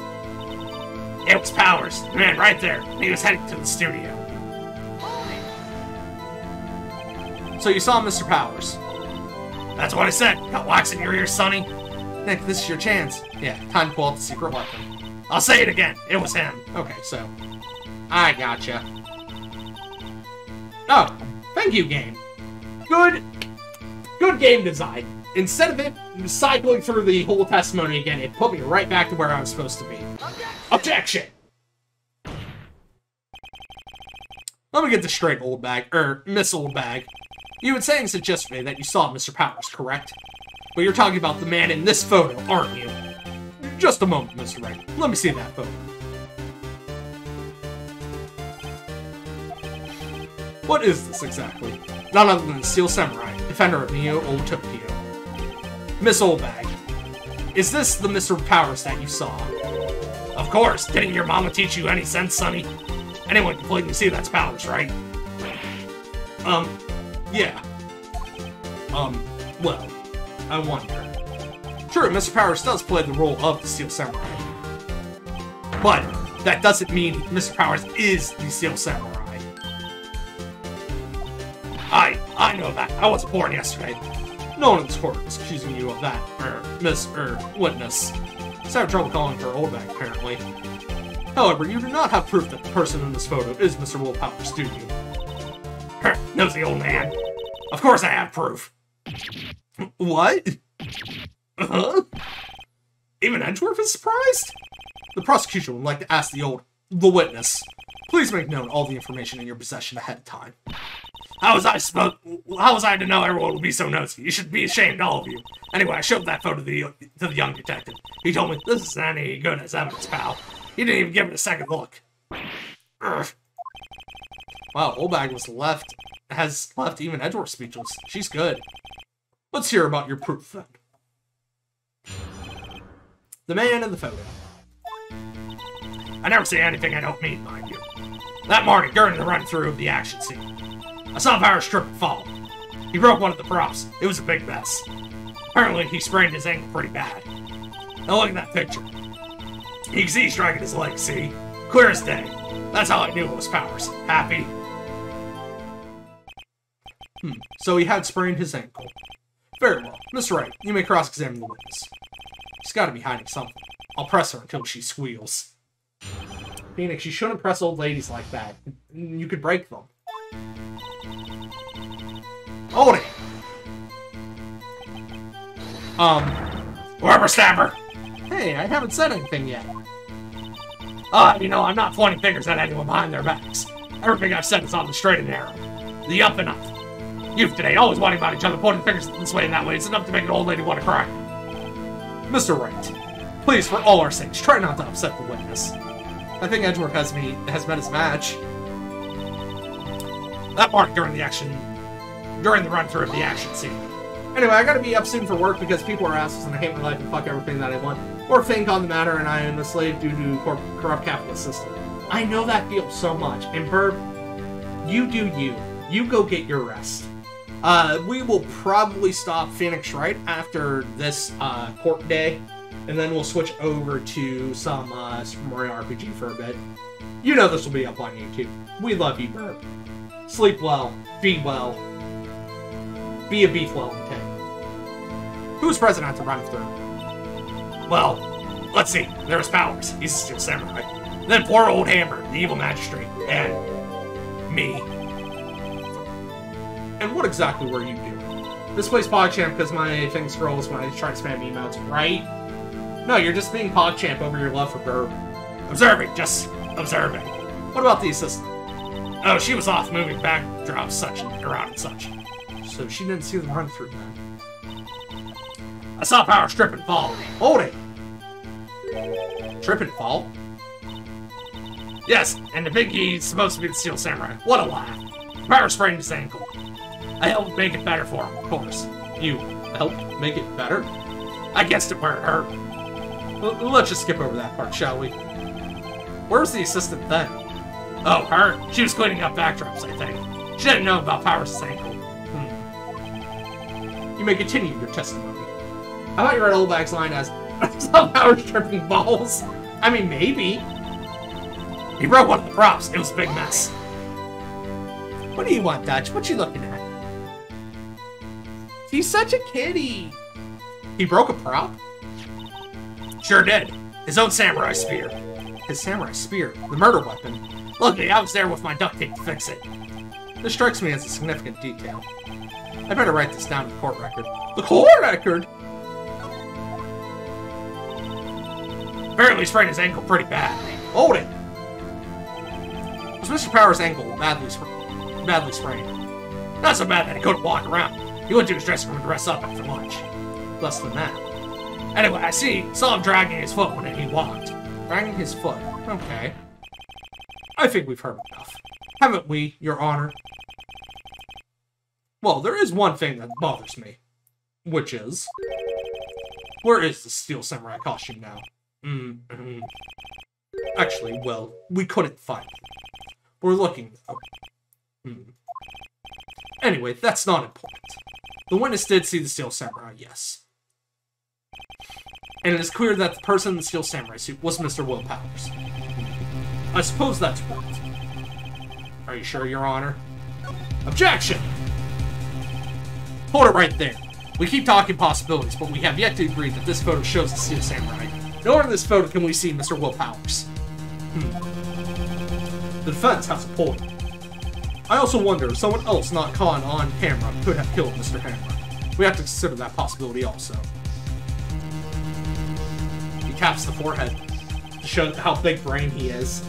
It was Powers, the man right there. He was heading to the studio. So you saw Mr. Powers? That's what I said. Got wax in your ears, Sonny? Nick, this is your chance. Yeah, time to pull out the secret weapon. I'll say it again. It was him. Okay, so... I gotcha. Oh, thank you, game. Good Good game design. Instead of it cycling through the whole testimony again, it put me right back to where I was supposed to be. Objection! Let me get this straight, old bag. Miss Old Bag. You had saying since yesterday that you saw Mr. Powers, correct? But you're talking about the man in this photo, aren't you? Just a moment, Mr. Wright. Let me see that photo. What is this exactly? None other than the Steel Samurai, defender of Neo Old Tokyo. Miss Old Bag, is this the Mr. Powers that you saw? Of course. Didn't your mama teach you any sense, Sonny? Anyone can plainly see that's Powers, right? Yeah. Well, I wonder. True, Mr. Powers does play the role of the Steel Samurai. But that doesn't mean Mr. Powers is the Steel Samurai. I know that. I wasn't born yesterday. No one in this court is accusing you of that, witness. Just have trouble calling her old bag, apparently. However, you do not have proof that the person in this photo is Mr. Will Powers, do you? Knows the old man. Of course I have proof. What? Even Edgeworth is surprised? The prosecution would like to ask the witness. Please make known all the information in your possession ahead of time. How was I to know everyone would be so nosy? You should be ashamed, all of you. Anyway, I showed that photo to the young detective. He told me, this isn't any good as evidence, pal. He didn't even give it a second look. Urgh. Wow, Old Bag has left even Edgeworth speechless. She's good. Let's hear about your proof, then. The man in the photo. I never say anything I don't mean, mind you. That morning, during the run-through of the action scene, I saw Powers trip and fall. He broke one of the props. It was a big mess. Apparently, he sprained his ankle pretty bad. Now look at that picture. You can see he's dragging his leg, see? Clear as day. That's how I knew it was Powers. Happy? So he had sprained his ankle. Very well. Mr. Wright, you may cross-examine the witness. She's got to be hiding something. I'll press her until she squeals. Phoenix, you shouldn't press old ladies like that. You could break them. Hold it! Whippersnapper! Hey, I haven't said anything yet. You know, I'm not pointing fingers at anyone behind their backs. Everything I've said is on the straight and narrow. The up and up. Youth today, always whining about each other, pointing fingers this way and that way. It's enough to make an old lady want to cry. Mr. Wright, please, for all our sakes, try not to upset the witness. I think Edgeworth has met his match. That marked during the run-through of the action scene. Anyway, I gotta be up soon for work because people are assholes and I hate my life and fuck everything that I want. Or think on the matter and I am a slave due to corrupt capitalist system. I know that feels so much. And Burb, you do you. You go get your rest. We will probably stop Phoenix Wright after this court day. And then we'll switch over to some Super Mario RPG for a bit. You know this will be up on YouTube. We love you, Burb. Sleep well. Feed well. Be a beef Wellington. Who's president to run through? Well, let's see. There's Powers. He's a Steel Samurai. Then poor old Hammer, the evil magistrate. And me. And what exactly were you doing? This plays PogChamp because my thing scrolls when I try to spam emotes, right? No, you're just being PogChamp over your love for Burb. Observing, just observing. What about the assistant? Oh, she was off moving backdrops such and around and such. So she didn't see them run through then. I saw Powers trip and fall. Hold it! Trip and fall? Yes, and the Biggie's supposed to be the Steel Samurai. What a laugh. Powers sprained his ankle. I helped make it better for him, of course. You helped make it better? I guessed it where it hurt. Let's just skip over that part, shall we? Where's the assistant then? Oh, her? She was cleaning up backdrops, I think. She didn't know about Powers' ankle. You may continue your testimony. I thought you read Old Bag's line as some Powers tripping balls. I mean, maybe. He broke one of the props. It was a big mess. What do you want, Dutch? What you looking at? He's such a kitty. He broke a prop? Sure did. His own samurai spear. His samurai spear? The murder weapon? Luckily, I was there with my duct tape to fix it. This strikes me as a significant detail. I better write this down in the court record. The court record? Apparently he sprained his ankle pretty bad. Hold it! Was Mr. Power's ankle badly sprained? Not so bad that he couldn't walk around. He went to his dressing room to rest up after lunch. Less than that. Anyway, I saw him dragging his foot when he walked. Dragging his foot. Okay. I think we've heard enough. Haven't we, Your Honor? Well, there is one thing that bothers me. Which is... where is the Steel Samurai costume now? Actually, well, we couldn't find it. We're looking, though. Anyway, that's not important. The witness did see the Steel Samurai, yes. And it is clear that the person in the Steel Samurai suit was Mr. Will Powers. I suppose that's right. Are you sure, Your Honor? Objection! Hold it right there. We keep talking possibilities, but we have yet to agree that this photo shows the Steel Samurai. Nowhere in this photo can we see Mr. Will Powers. The defense has a point. I also wonder if someone else not caught on camera could have killed Mr. Hammer. We have to consider that possibility also. He taps the forehead to show how big brain he is.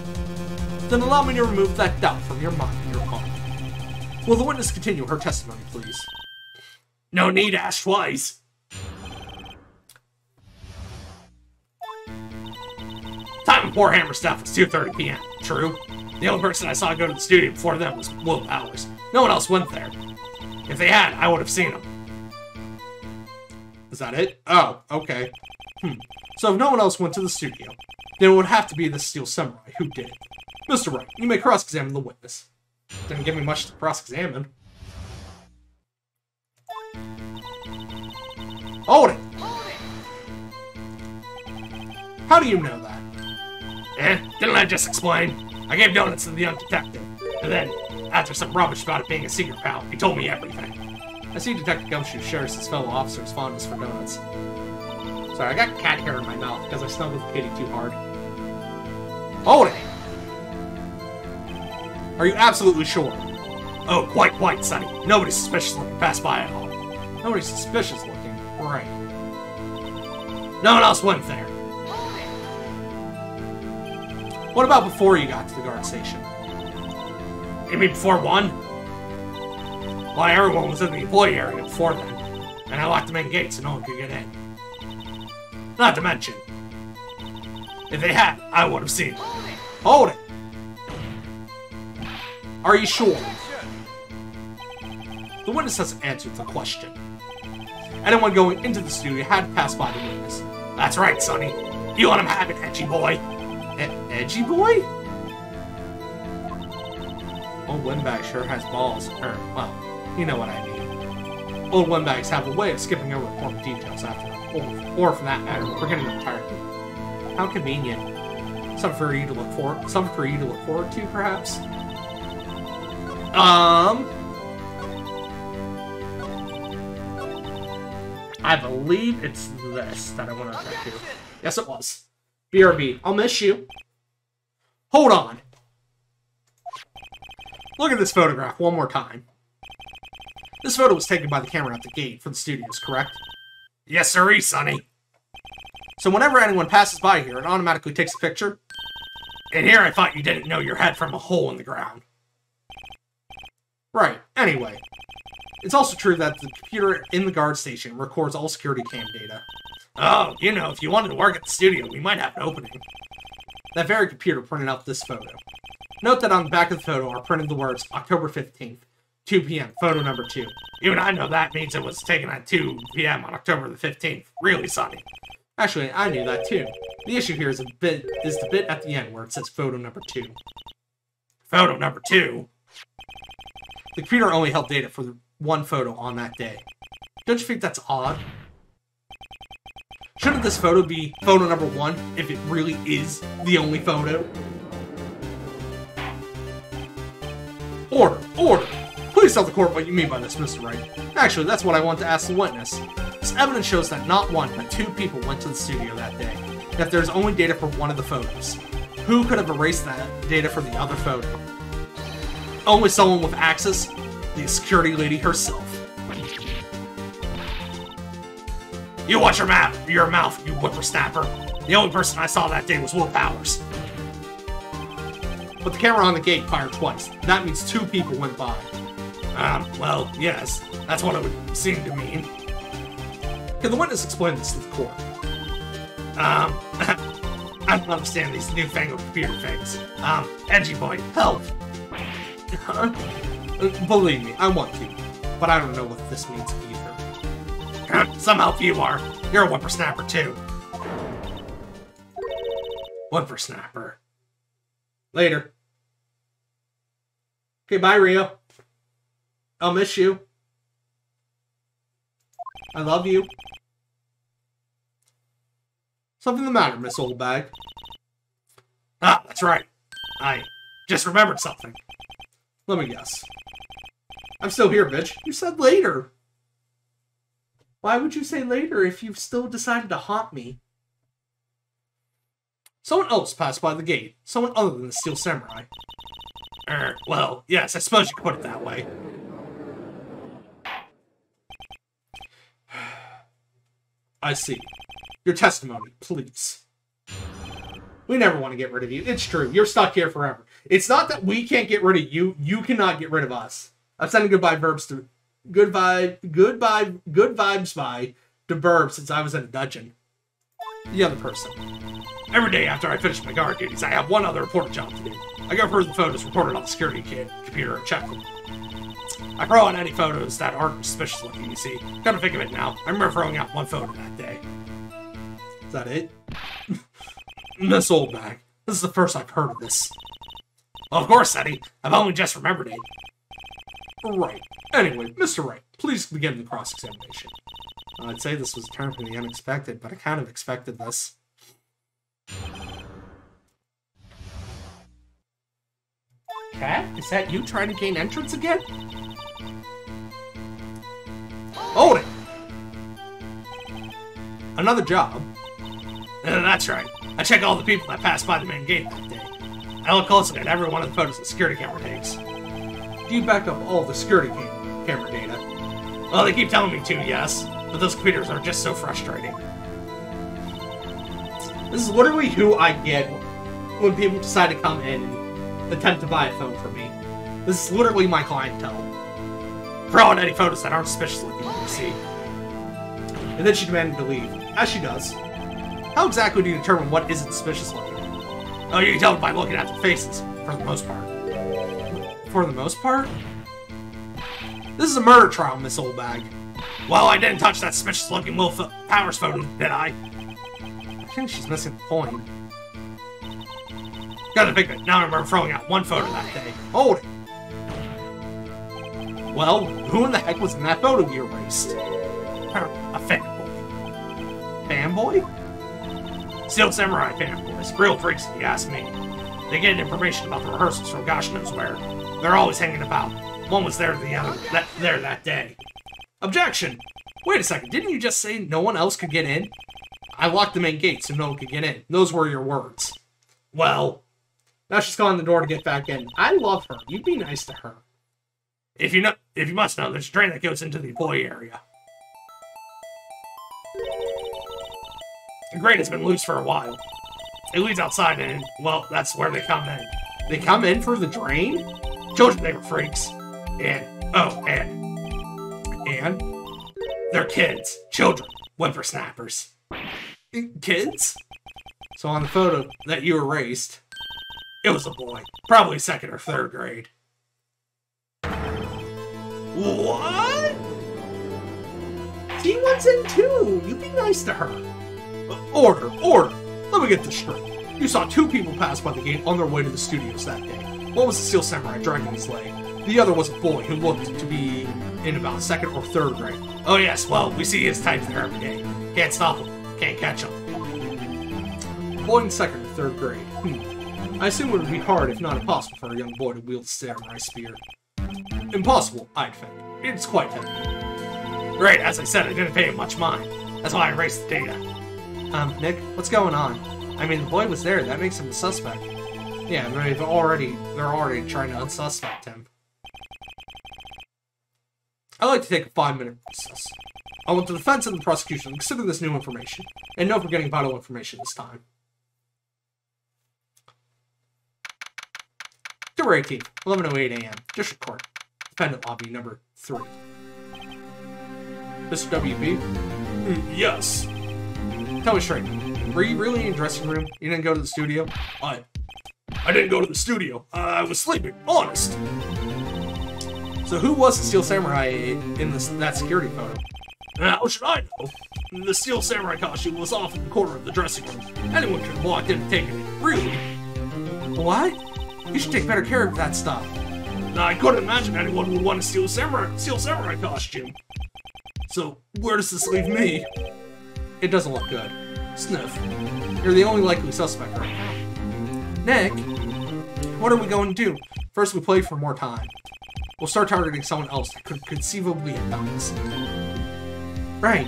Then allow me to remove that doubt from your mind, Your Honor. Will the witness continue her testimony, please? No need to ask twice. Time before Hammer stuff was 2:30 p.m. True. The only person I saw go to the studio before them was Will Powers. No one else went there. If they had, I would have seen them. Is that it? Oh, okay. So if no one else went to the studio, then it would have to be the Steel Samurai who did it. Mr. Wright, you may cross-examine the witness. Didn't give me much to cross-examine. Hold it! How do you know that? Didn't I just explain? I gave donuts to the young detective, and then, after some rubbish about it being a secret pal, he told me everything. I see Detective Gumshoe shares his fellow officer's fondness for donuts. Sorry, I got cat hair in my mouth because I snuggled with Kitty too hard. Hold it! Are you absolutely sure? Oh, quite, Sonny. Nobody's suspicious looking passed by at all. Nobody's suspicious looking. Right. No one else went there. What about before you got to the guard station? You mean before 1? Why, everyone was in the employee area before then. And I locked the main gate so no one could get in. Not to mention, if they had, I would have seen it. Hold it! Are you sure? The witness hasn't answered the question. Anyone going into the studio had to pass by the witness. That's right, Sonny. You let him have it, edgy boy. Edgy boy? Old Windbag sure has balls. Well, you know what I mean. Old Windbags have a way of skipping over important details after, or for that matter, forgetting them entirely. How convenient. Something for you to look forward to, perhaps? I believe it's this that I want to check to. Yes, it was. BRB, I'll miss you. Hold on. Look at this photograph one more time. This photo was taken by the camera at the gate for the studios, correct? Yes, sirree, Sonny. So whenever anyone passes by here, it automatically takes a picture? And here I thought you didn't know your head from a hole in the ground. Right, anyway. It's also true that the computer in the guard station records all security cam data. Oh, you know, if you wanted to work at the studio, we might have an opening. That very computer printed out this photo. Note that on the back of the photo are printed the words October 15th, 2 p.m., photo number 2. Even I know that means it was taken at 2 p.m. on October the 15th. Really, Sonny. Actually, I knew that too. The issue here is the bit at the end where it says photo number 2. Photo number 2? The computer only held data for the one photo on that day. Don't you think that's odd? Shouldn't this photo be photo number 1 if it really is the only photo? Order! Order! Please tell the court what you mean by this, Mr. Wright. Actually, that's what I want to ask the witness. This evidence shows that not 1, but 2 people went to the studio that day. And if there's only data for one of the photos, who could have erased that data for the other photo? Only someone with access? The security lady herself. You watch your mouth, you whippersnapper. The only person I saw that day was Will Powers. But the camera on the gate fired twice. That means 2 people went by. Well, yes. That's what it would seem to mean. Can the witness explain this to the court? I don't understand these newfangled computer things. Edgy boy, help! Believe me, I want to. But I don't know what this means either. Some help you are. You're a whippersnapper, too. Whippersnapper. Later. Okay, bye, Rio. I'll miss you. I love you. Something the matter, Miss Oldbag? Ah, that's right. I just remembered something. Let me guess. I'm still here, bitch. You said later. Why would you say later if you've still decided to haunt me? Someone else passed by the gate. Someone other than the Steel Samurai. Well, yes, I suppose you could put it that way. I see. Your testimony, please. We never want to get rid of you. It's true. You're stuck here forever. It's not that we can't get rid of you. You cannot get rid of us. I'm sending good vibes by to Burb since I was in a dungeon. The other person. Every day after I finish my guard duties, I have one other important job to do. I go through the photos reported on the security computer and check them. I throw out any photos that aren't suspicious looking, you see. Come to think of it now, I remember throwing out one photo that day. Is that it? Miss Oldbag, this is the first I've heard of this. Well, of course, Eddie. I've only just remembered it. Right. Anyway, Mr. Wright, please begin the cross-examination. I'd say this was a turn from the unexpected, but I kind of expected this. Cat, is that you trying to gain entrance again? Hold it! Another job? That's right. I check all the people that passed by the main gate that day. I look closely at every one of the photos the security camera takes. Do you back up all the security camera data? Well, they keep telling me to, yes. But those computers are just so frustrating. This is literally who I get when people decide to come in and attempt to buy a phone from me. This is literally my clientele. Throw out any photos that aren't suspicious looking, you see. And then she demanded to leave, as she does. How exactly do you determine what isn't suspicious looking? Oh, you can tell by looking at their faces, for the most part. For the most part? This is a murder trial, Miss Oldbag. Well, I didn't touch that suspicious looking Will Powers photo, did I? I think she's missing the point. Gotta think that now I remember throwing out one photo that day. Hold it! Well, who in the heck was in that photo you erased? A fanboy. Fanboy? Steel Samurai fanboys. Real freaks, if you ask me. They get information about the rehearsals from gosh knows where. They're always hanging about. One was there that day. Objection! Wait a second, didn't you just say no one else could get in? I locked the main gate so no one could get in. Those were your words. Well, now she's calling the door to get back in. I love her. You be nice to her. If you must know, there's a drain that goes into the employee area. The grate has been loose for a while. It leads outside and, well, that's where they come in. They come in through the drain? Children, they were freaks. And they're kids. Children. Whippersnappers. Kids? So on the photo that you erased, it was a boy. Probably 2nd or 3rd grade. What? T1's in too. You be nice to her. Order. Let me get this straight. You saw 2 people pass by the gate on their way to the studios that day. One was a Steel Samurai dragging his leg. The other was a boy who looked to be in about 2nd or 3rd grade. Oh yes, well, we see his types there every day. Can't stop him. Can't catch him. Boy in 2nd or 3rd grade. I assume it would be hard, if not impossible, for a young boy to wield a samurai spear. Impossible, I'd think. It's quite heavy. Right, as I said, I didn't pay him much mind. That's why I erased the data. Nick, what's going on? I mean, the boy was there. That makes him a suspect. Yeah, they're already trying to unsuspect him. I'd like to take a 5-minute recess. I want the defense and the prosecution to consider this new information, and no forgetting vital information this time. October 18th, 11:08 a.m., District Court. Defendant Lobby number 3. Mr. WB? Yes. Tell me straight. Were you really in the dressing room? You didn't go to the studio? I didn't go to the studio. I was sleeping. Honest. So who was the Steel Samurai in that security photo? How should I know? The Steel Samurai costume was off in the corner of the dressing room. Anyone could have walked in and taken it. Really? What? You should take better care of that stuff. I couldn't imagine anyone would want a Steel Samurai costume. So, where does this leave me? It doesn't look good. Sniff. You're the only likely suspect right now. Nick, what are we going to do? First, we play for more time. We'll start targeting someone else that could conceivably have done this. Right.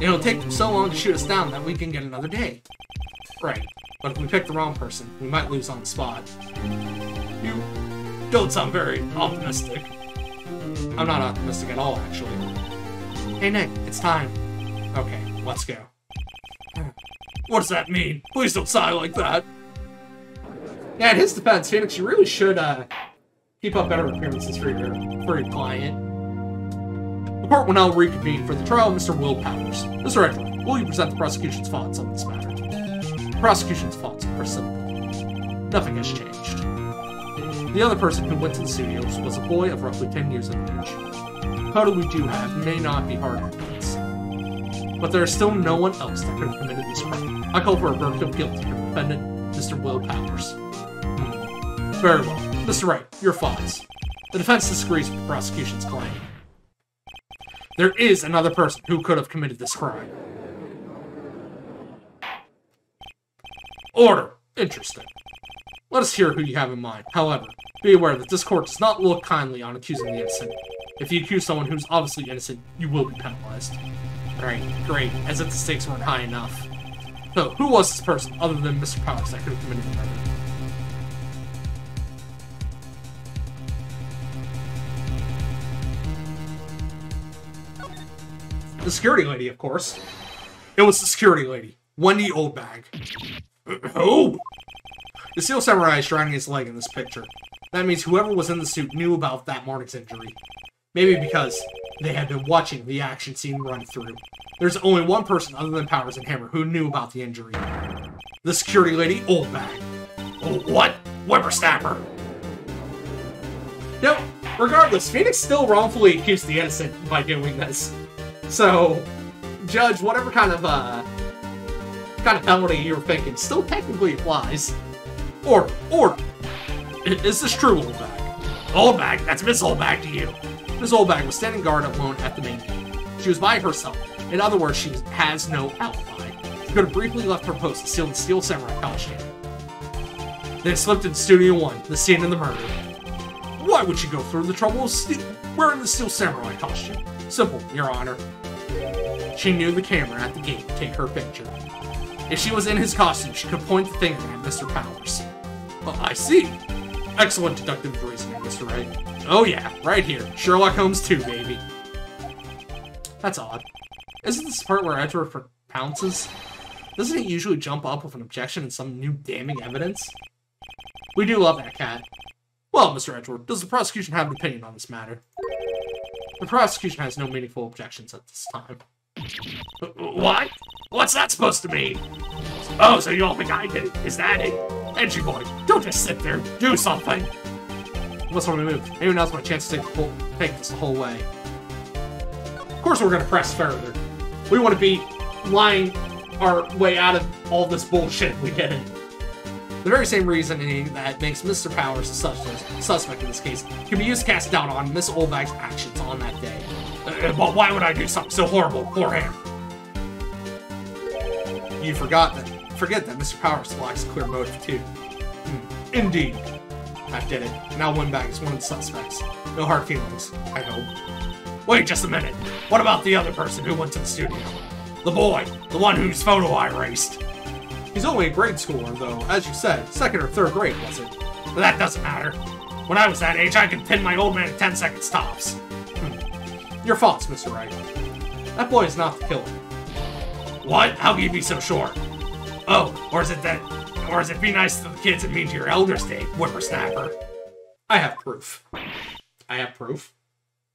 It'll take them so long to shoot us down that we can get another day. Right. But if we pick the wrong person, we might lose on the spot. You don't sound very optimistic. I'm not optimistic at all, actually. Hey, Nick, it's time. Okay, let's go. What does that mean? Please don't sigh like that. Yeah, in his defense, Phoenix, you really should keep up better appearances for your client. The court will now reconvene for the trial of Mr. Will Powers. Mr. Edward, will you present the prosecution's thoughts on this matter? The prosecution's thoughts are simple. Nothing has changed. The other person who went to the studios was a boy of roughly 10 years of age. The photo we do have may not be hard evidence, but there is still no one else that could have committed this crime. I call for a verdict of guilty for the defendant, Mr. Will Powers. Very well. Mr. Wright, your thoughts. The defense disagrees with the prosecution's claim. There is another person who could have committed this crime. Order. Interesting. Let us hear who you have in mind. However, be aware that this court does not look kindly on accusing the innocent. If you accuse someone who's obviously innocent, you will be penalized. Alright, great. As if the stakes weren't high enough. So, who was this person other than Mr. Powers that could have committed the murder? The security lady, of course. It was the security lady, Wendy Oldbag. Who? The Steel Samurai is dragging his leg in this picture. That means whoever was in the suit knew about that morning's injury. Maybe because they had been watching the action scene run through. There's only one person other than Powers and Hammer who knew about the injury. The security lady, Oldbag. What? Whippersnapper. No, regardless, Phoenix still wrongfully accused the innocent by doing this. So, Judge, whatever kind of penalty you're thinking still technically applies. Order. Is this true, Oldbag? Oldbag? That's Miss Oldbag to you. Miss Oldbag was standing guard alone at the main gate. She was by herself. In other words, she has no alibi. She could have briefly left her post to steal the Steel Samurai costume. Then slipped into Studio 1, the scene of the murder. Why would she go through the trouble of wearing the Steel Samurai costume? Simple, Your Honor. She knew the camera at the gate would take her picture. If she was in his costume, she could point the finger at Mr. Powers. Well, I see. Excellent deductive reasoning, Mr. Wright. Oh yeah, right here. Sherlock Holmes 2, baby. That's odd. Isn't this the part where Edward pounces? Doesn't he usually jump up with an objection and some new damning evidence? We do love that cat. Well, Mr. Edward, does the prosecution have an opinion on this matter? The prosecution has no meaningful objections at this time. What? What's that supposed to mean? Oh, so you all think I did it? Is that it? Entry boy, don't just sit there. Do something. What's when we move? Maybe now's my chance to take this the whole way. Of course we're going to press further. We want to be lying our way out of all this bullshit we did. The very same reasoning that makes Mr. Powers a suspect in this case can be used to cast doubt on Miss Oldbag's actions on that day. But why would I do something so horrible for him? You forget that Mr. Powers lacks a clear motive too. Indeed. That did it. Now Oldbag is one of the suspects. No hard feelings, I hope. Wait just a minute. What about the other person who went to the studio? The boy, the one whose photo I erased. He's only a grade schooler, though, as you said, 2nd or 3rd grade, was it? But that doesn't matter. When I was that age, I could pin my old man in 10 seconds tops. Your thoughts, Mr. Wright. That boy is not the killer. What? How can you be so sure? Oh, or is it be nice to the kids and mean to your elders day, whippersnapper? I have proof. I have proof.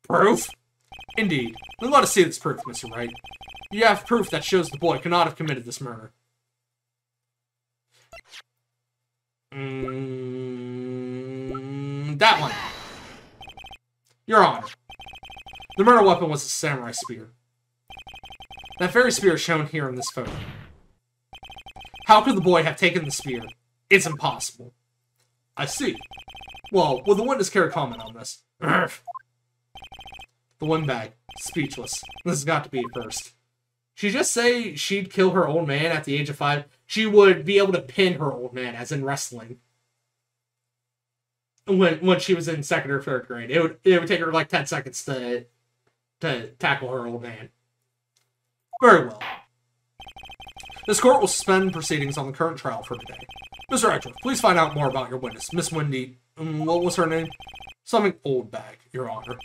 Proof? Indeed. Then let us see this proof, Mr. Wright. You have proof that shows the boy could not have committed this murder. That one. Your Honor. The murder weapon was a samurai spear. That very spear is shown here in this photo. How could the boy have taken the spear? It's impossible. I see. Well, will the witness care to comment on this? The windbag. Speechless. This has got to be a first. She'd just say she'd kill her old man at the age of 5. She would be able to pin her old man, as in wrestling. When she was in 2nd or 3rd grade. It would take her like 10 seconds to tackle her old man. Very well. This court will suspend proceedings on the current trial for today. Mr. Edgeworth, please find out more about your witness, Miss Wendy. What was her name? Something old bag, Your Honor.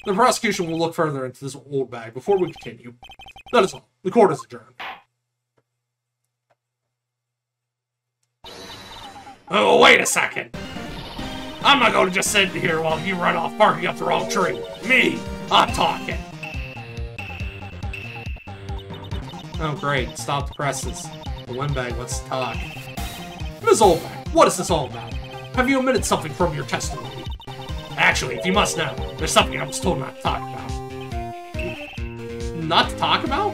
The prosecution will look further into this old bag before we continue. That is all. The court is adjourned. Oh, wait a second. I'm not going to just sit here while you run off barking up the wrong tree. Me, I'm talking. Oh, great. Stop the presses. The windbag wants to talk. Ms. Oldbag, what is this all about? Have you omitted something from your testimony? Actually, if you must know, there's something I was told not to talk about. Not to talk about?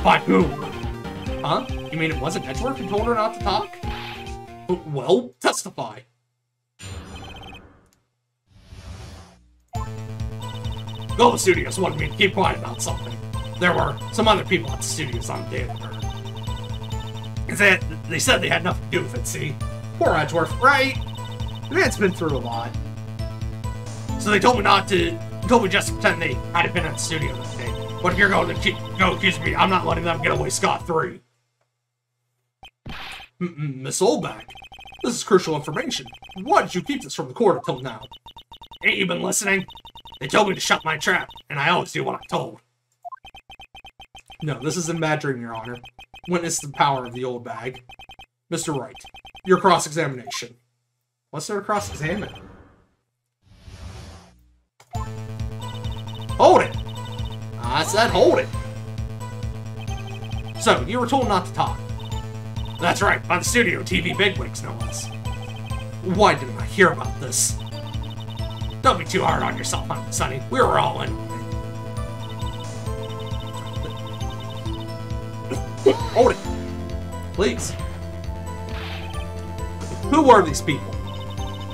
By whom? Huh? You mean it wasn't Edgeworth who told her not to talk? Well, testify. Gold Studios wanted me to keep quiet about something. There were some other people at the studios on the day of the murder. They said they had nothing to do with it, see? Poor Edgeworth, right? The man's been through a lot. So they told me just to pretend they hadn't been at the studio that day. But if you're going to go accuse me, I'm not letting them get away scot-free. Miss Oldbag, this is crucial information. Why did you keep this from the court until now? Ain't you been listening? They told me to shut my trap, and I always do what I'm told. No, this isn't badgering, Your Honor. Witness the power of the old bag. Mr. Wright, your cross-examination. What's there to cross-examine? Hold it! I said hold it! So, you were told not to talk. That's right, by the studio TV bigwigs, no less. Why didn't I hear about this? Don't be too hard on yourself, Sonny. We were all in. Hold it! Please. Who were these people?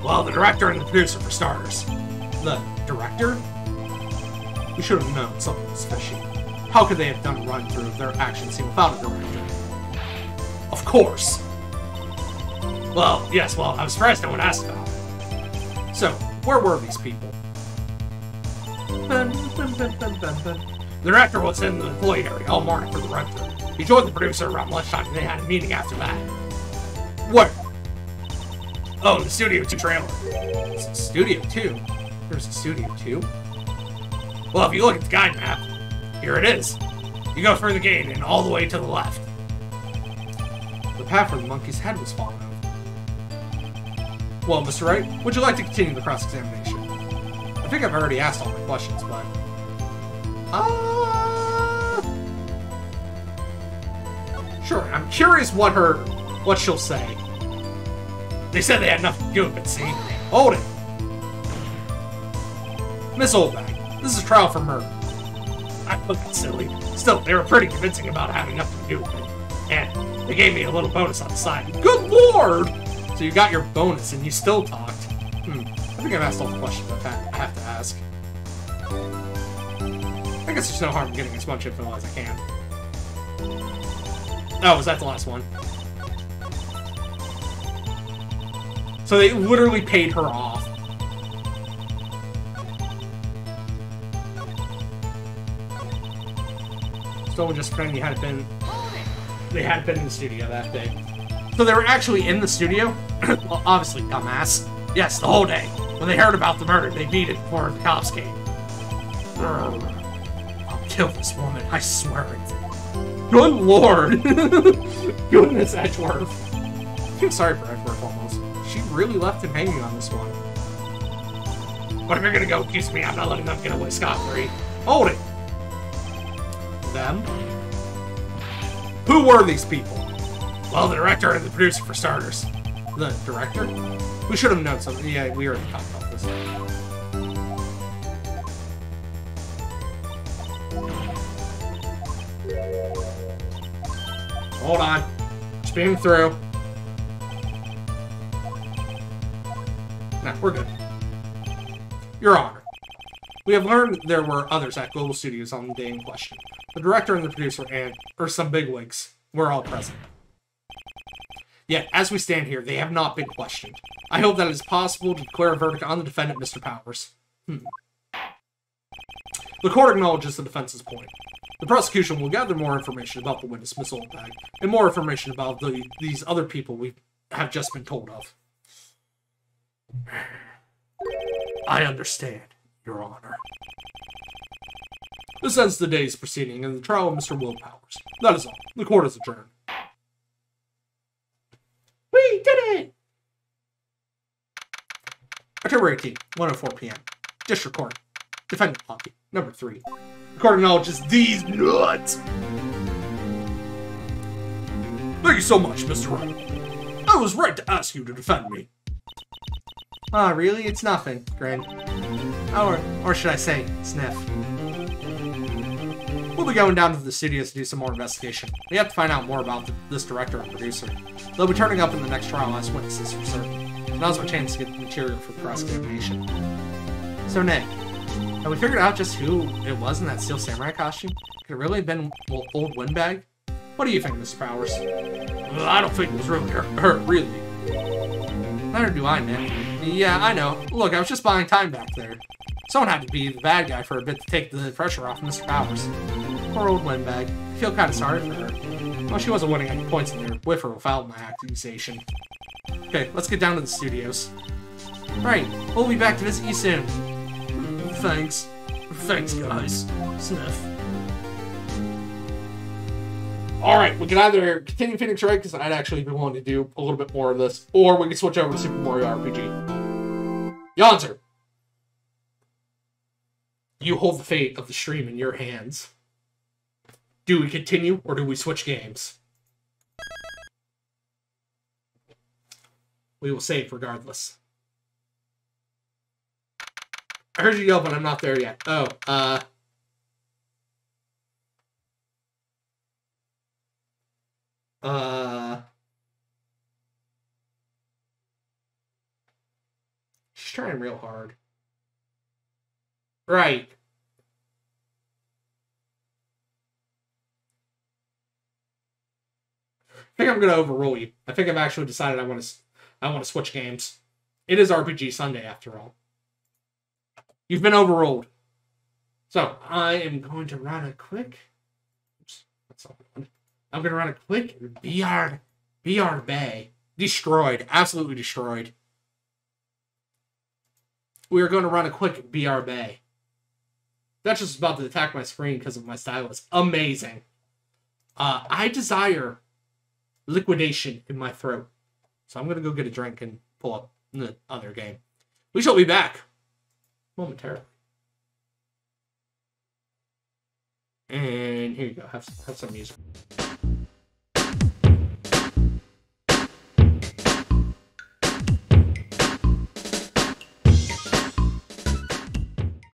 Well, the director and the producer, for starters. The director? We should have known something was fishy. How could they have done a run-through of their action scene without a director? Of course! Well, yes, I was surprised no one asked about it. So, where were these people? The director was in the employee area all morning for the run-through. He joined the producer around lunchtime, and they had a meeting after that. Where? Oh, the Studio 2 trailer. Studio 2? There's a Studio 2? Well, if you look at the guide map, here it is. You go through the gate and all the way to the left. The path where the monkey's head was falling over. Well, Mr. Wright, would you like to continue the cross-examination? I think I've already asked all my questions, but... Sure, I'm curious what she'll say. They said they had nothing to do with it, see? Hold it! Miss Oldbag, this is a trial for murder. I put that silly. Still, they were pretty convincing about having nothing to do with it. And they gave me a little bonus on the side. Good lord! So you got your bonus and you still talked. I think I've asked all the questions I have to ask. I guess there's no harm in getting as much info as I can. Oh, was that the last one? So they literally paid her off. Someone just pretending you hadn't been... They had been in the studio that day. So they were actually in the studio? Well, obviously, dumbass. Yes, the whole day. When they heard about the murder, they beat it before the cops came. kill this woman, I swear it. Good lord! Goodness, Edgeworth. I feel sorry for Edgeworth almost. She really left him hanging on this one. But if you're gonna go accuse me, I'm not letting them get away scot-free. Hold it! Them? Who were these people? Well, the director and the producer, for starters. The director? We should have known something. Yeah, we already talked about this. Hold on. Just beam through. Nah, we're good. Your Honor, we have learned there were others at Global Studios on the day in question. The director and the producer or some bigwigs were all present. Yet, as we stand here, they have not been questioned. I hope that it is possible to declare a verdict on the defendant, Mr. Powers. The court acknowledges the defense's point. The prosecution will gather more information about the witness, Miss Oldbag, and more information about these other people we have just been told of. I understand, Your Honor. This ends the day's proceeding and the trial of Mr. Will Powers. That is all. The court is adjourned. We did it! October 18th, 1:04 p.m. District Court. Defendant Pocket, number 3. The court acknowledges these nuts. Thank you so much, Mr. Wright. I was right to ask you to defend me. Ah, really? It's nothing, Grin. Or should I say, sniff. We'll be going down to the studios to do some more investigation. We have to find out more about this director and producer. They'll be turning up in the next trial as witnesses for certain. So now's my chance to get the material for the cross-examination. So, Nick, have we figured out just who it was in that Steel Samurai costume? Could it really have been old Windbag? What do you think, Mr. Powers? I don't think it was really her, really. Neither do I, Nick. Yeah, I know. Look, I was just buying time back there. Someone had to be the bad guy for a bit to take the pressure off Mr. Powers. Poor old Windbag. I feel kind of sorry for her. Well, she wasn't winning any points in there with or without my accusation. Okay, let's get down to the studios. Right, we'll be back to visit you soon. Thanks. Thanks, guys. Sniff. Alright, we can either continue Phoenix Wright, because I'd actually be willing to do a little bit more of this, or we can switch over to Super Mario RPG. Yonzer! You hold the fate of the stream in your hands. Do we continue, or do we switch games? We will save regardless. I heard you yell, but I'm not there yet. Oh, she's trying real hard. Right. I think I'm gonna overrule you. I think I've actually decided I want to switch games. It is RPG Sunday after all. You've been overruled. So I am going to run a quick. Oops, that's not one. I'm gonna run a quick BR Bay. Destroyed. Absolutely destroyed. We are going to run a quick BR Bay. That's just about to attack my screen because of my stylus. Amazing. I desire liquidation in my throat. So I'm going to go get a drink and pull up the other game. We shall be back momentarily. And here you go. Have some music.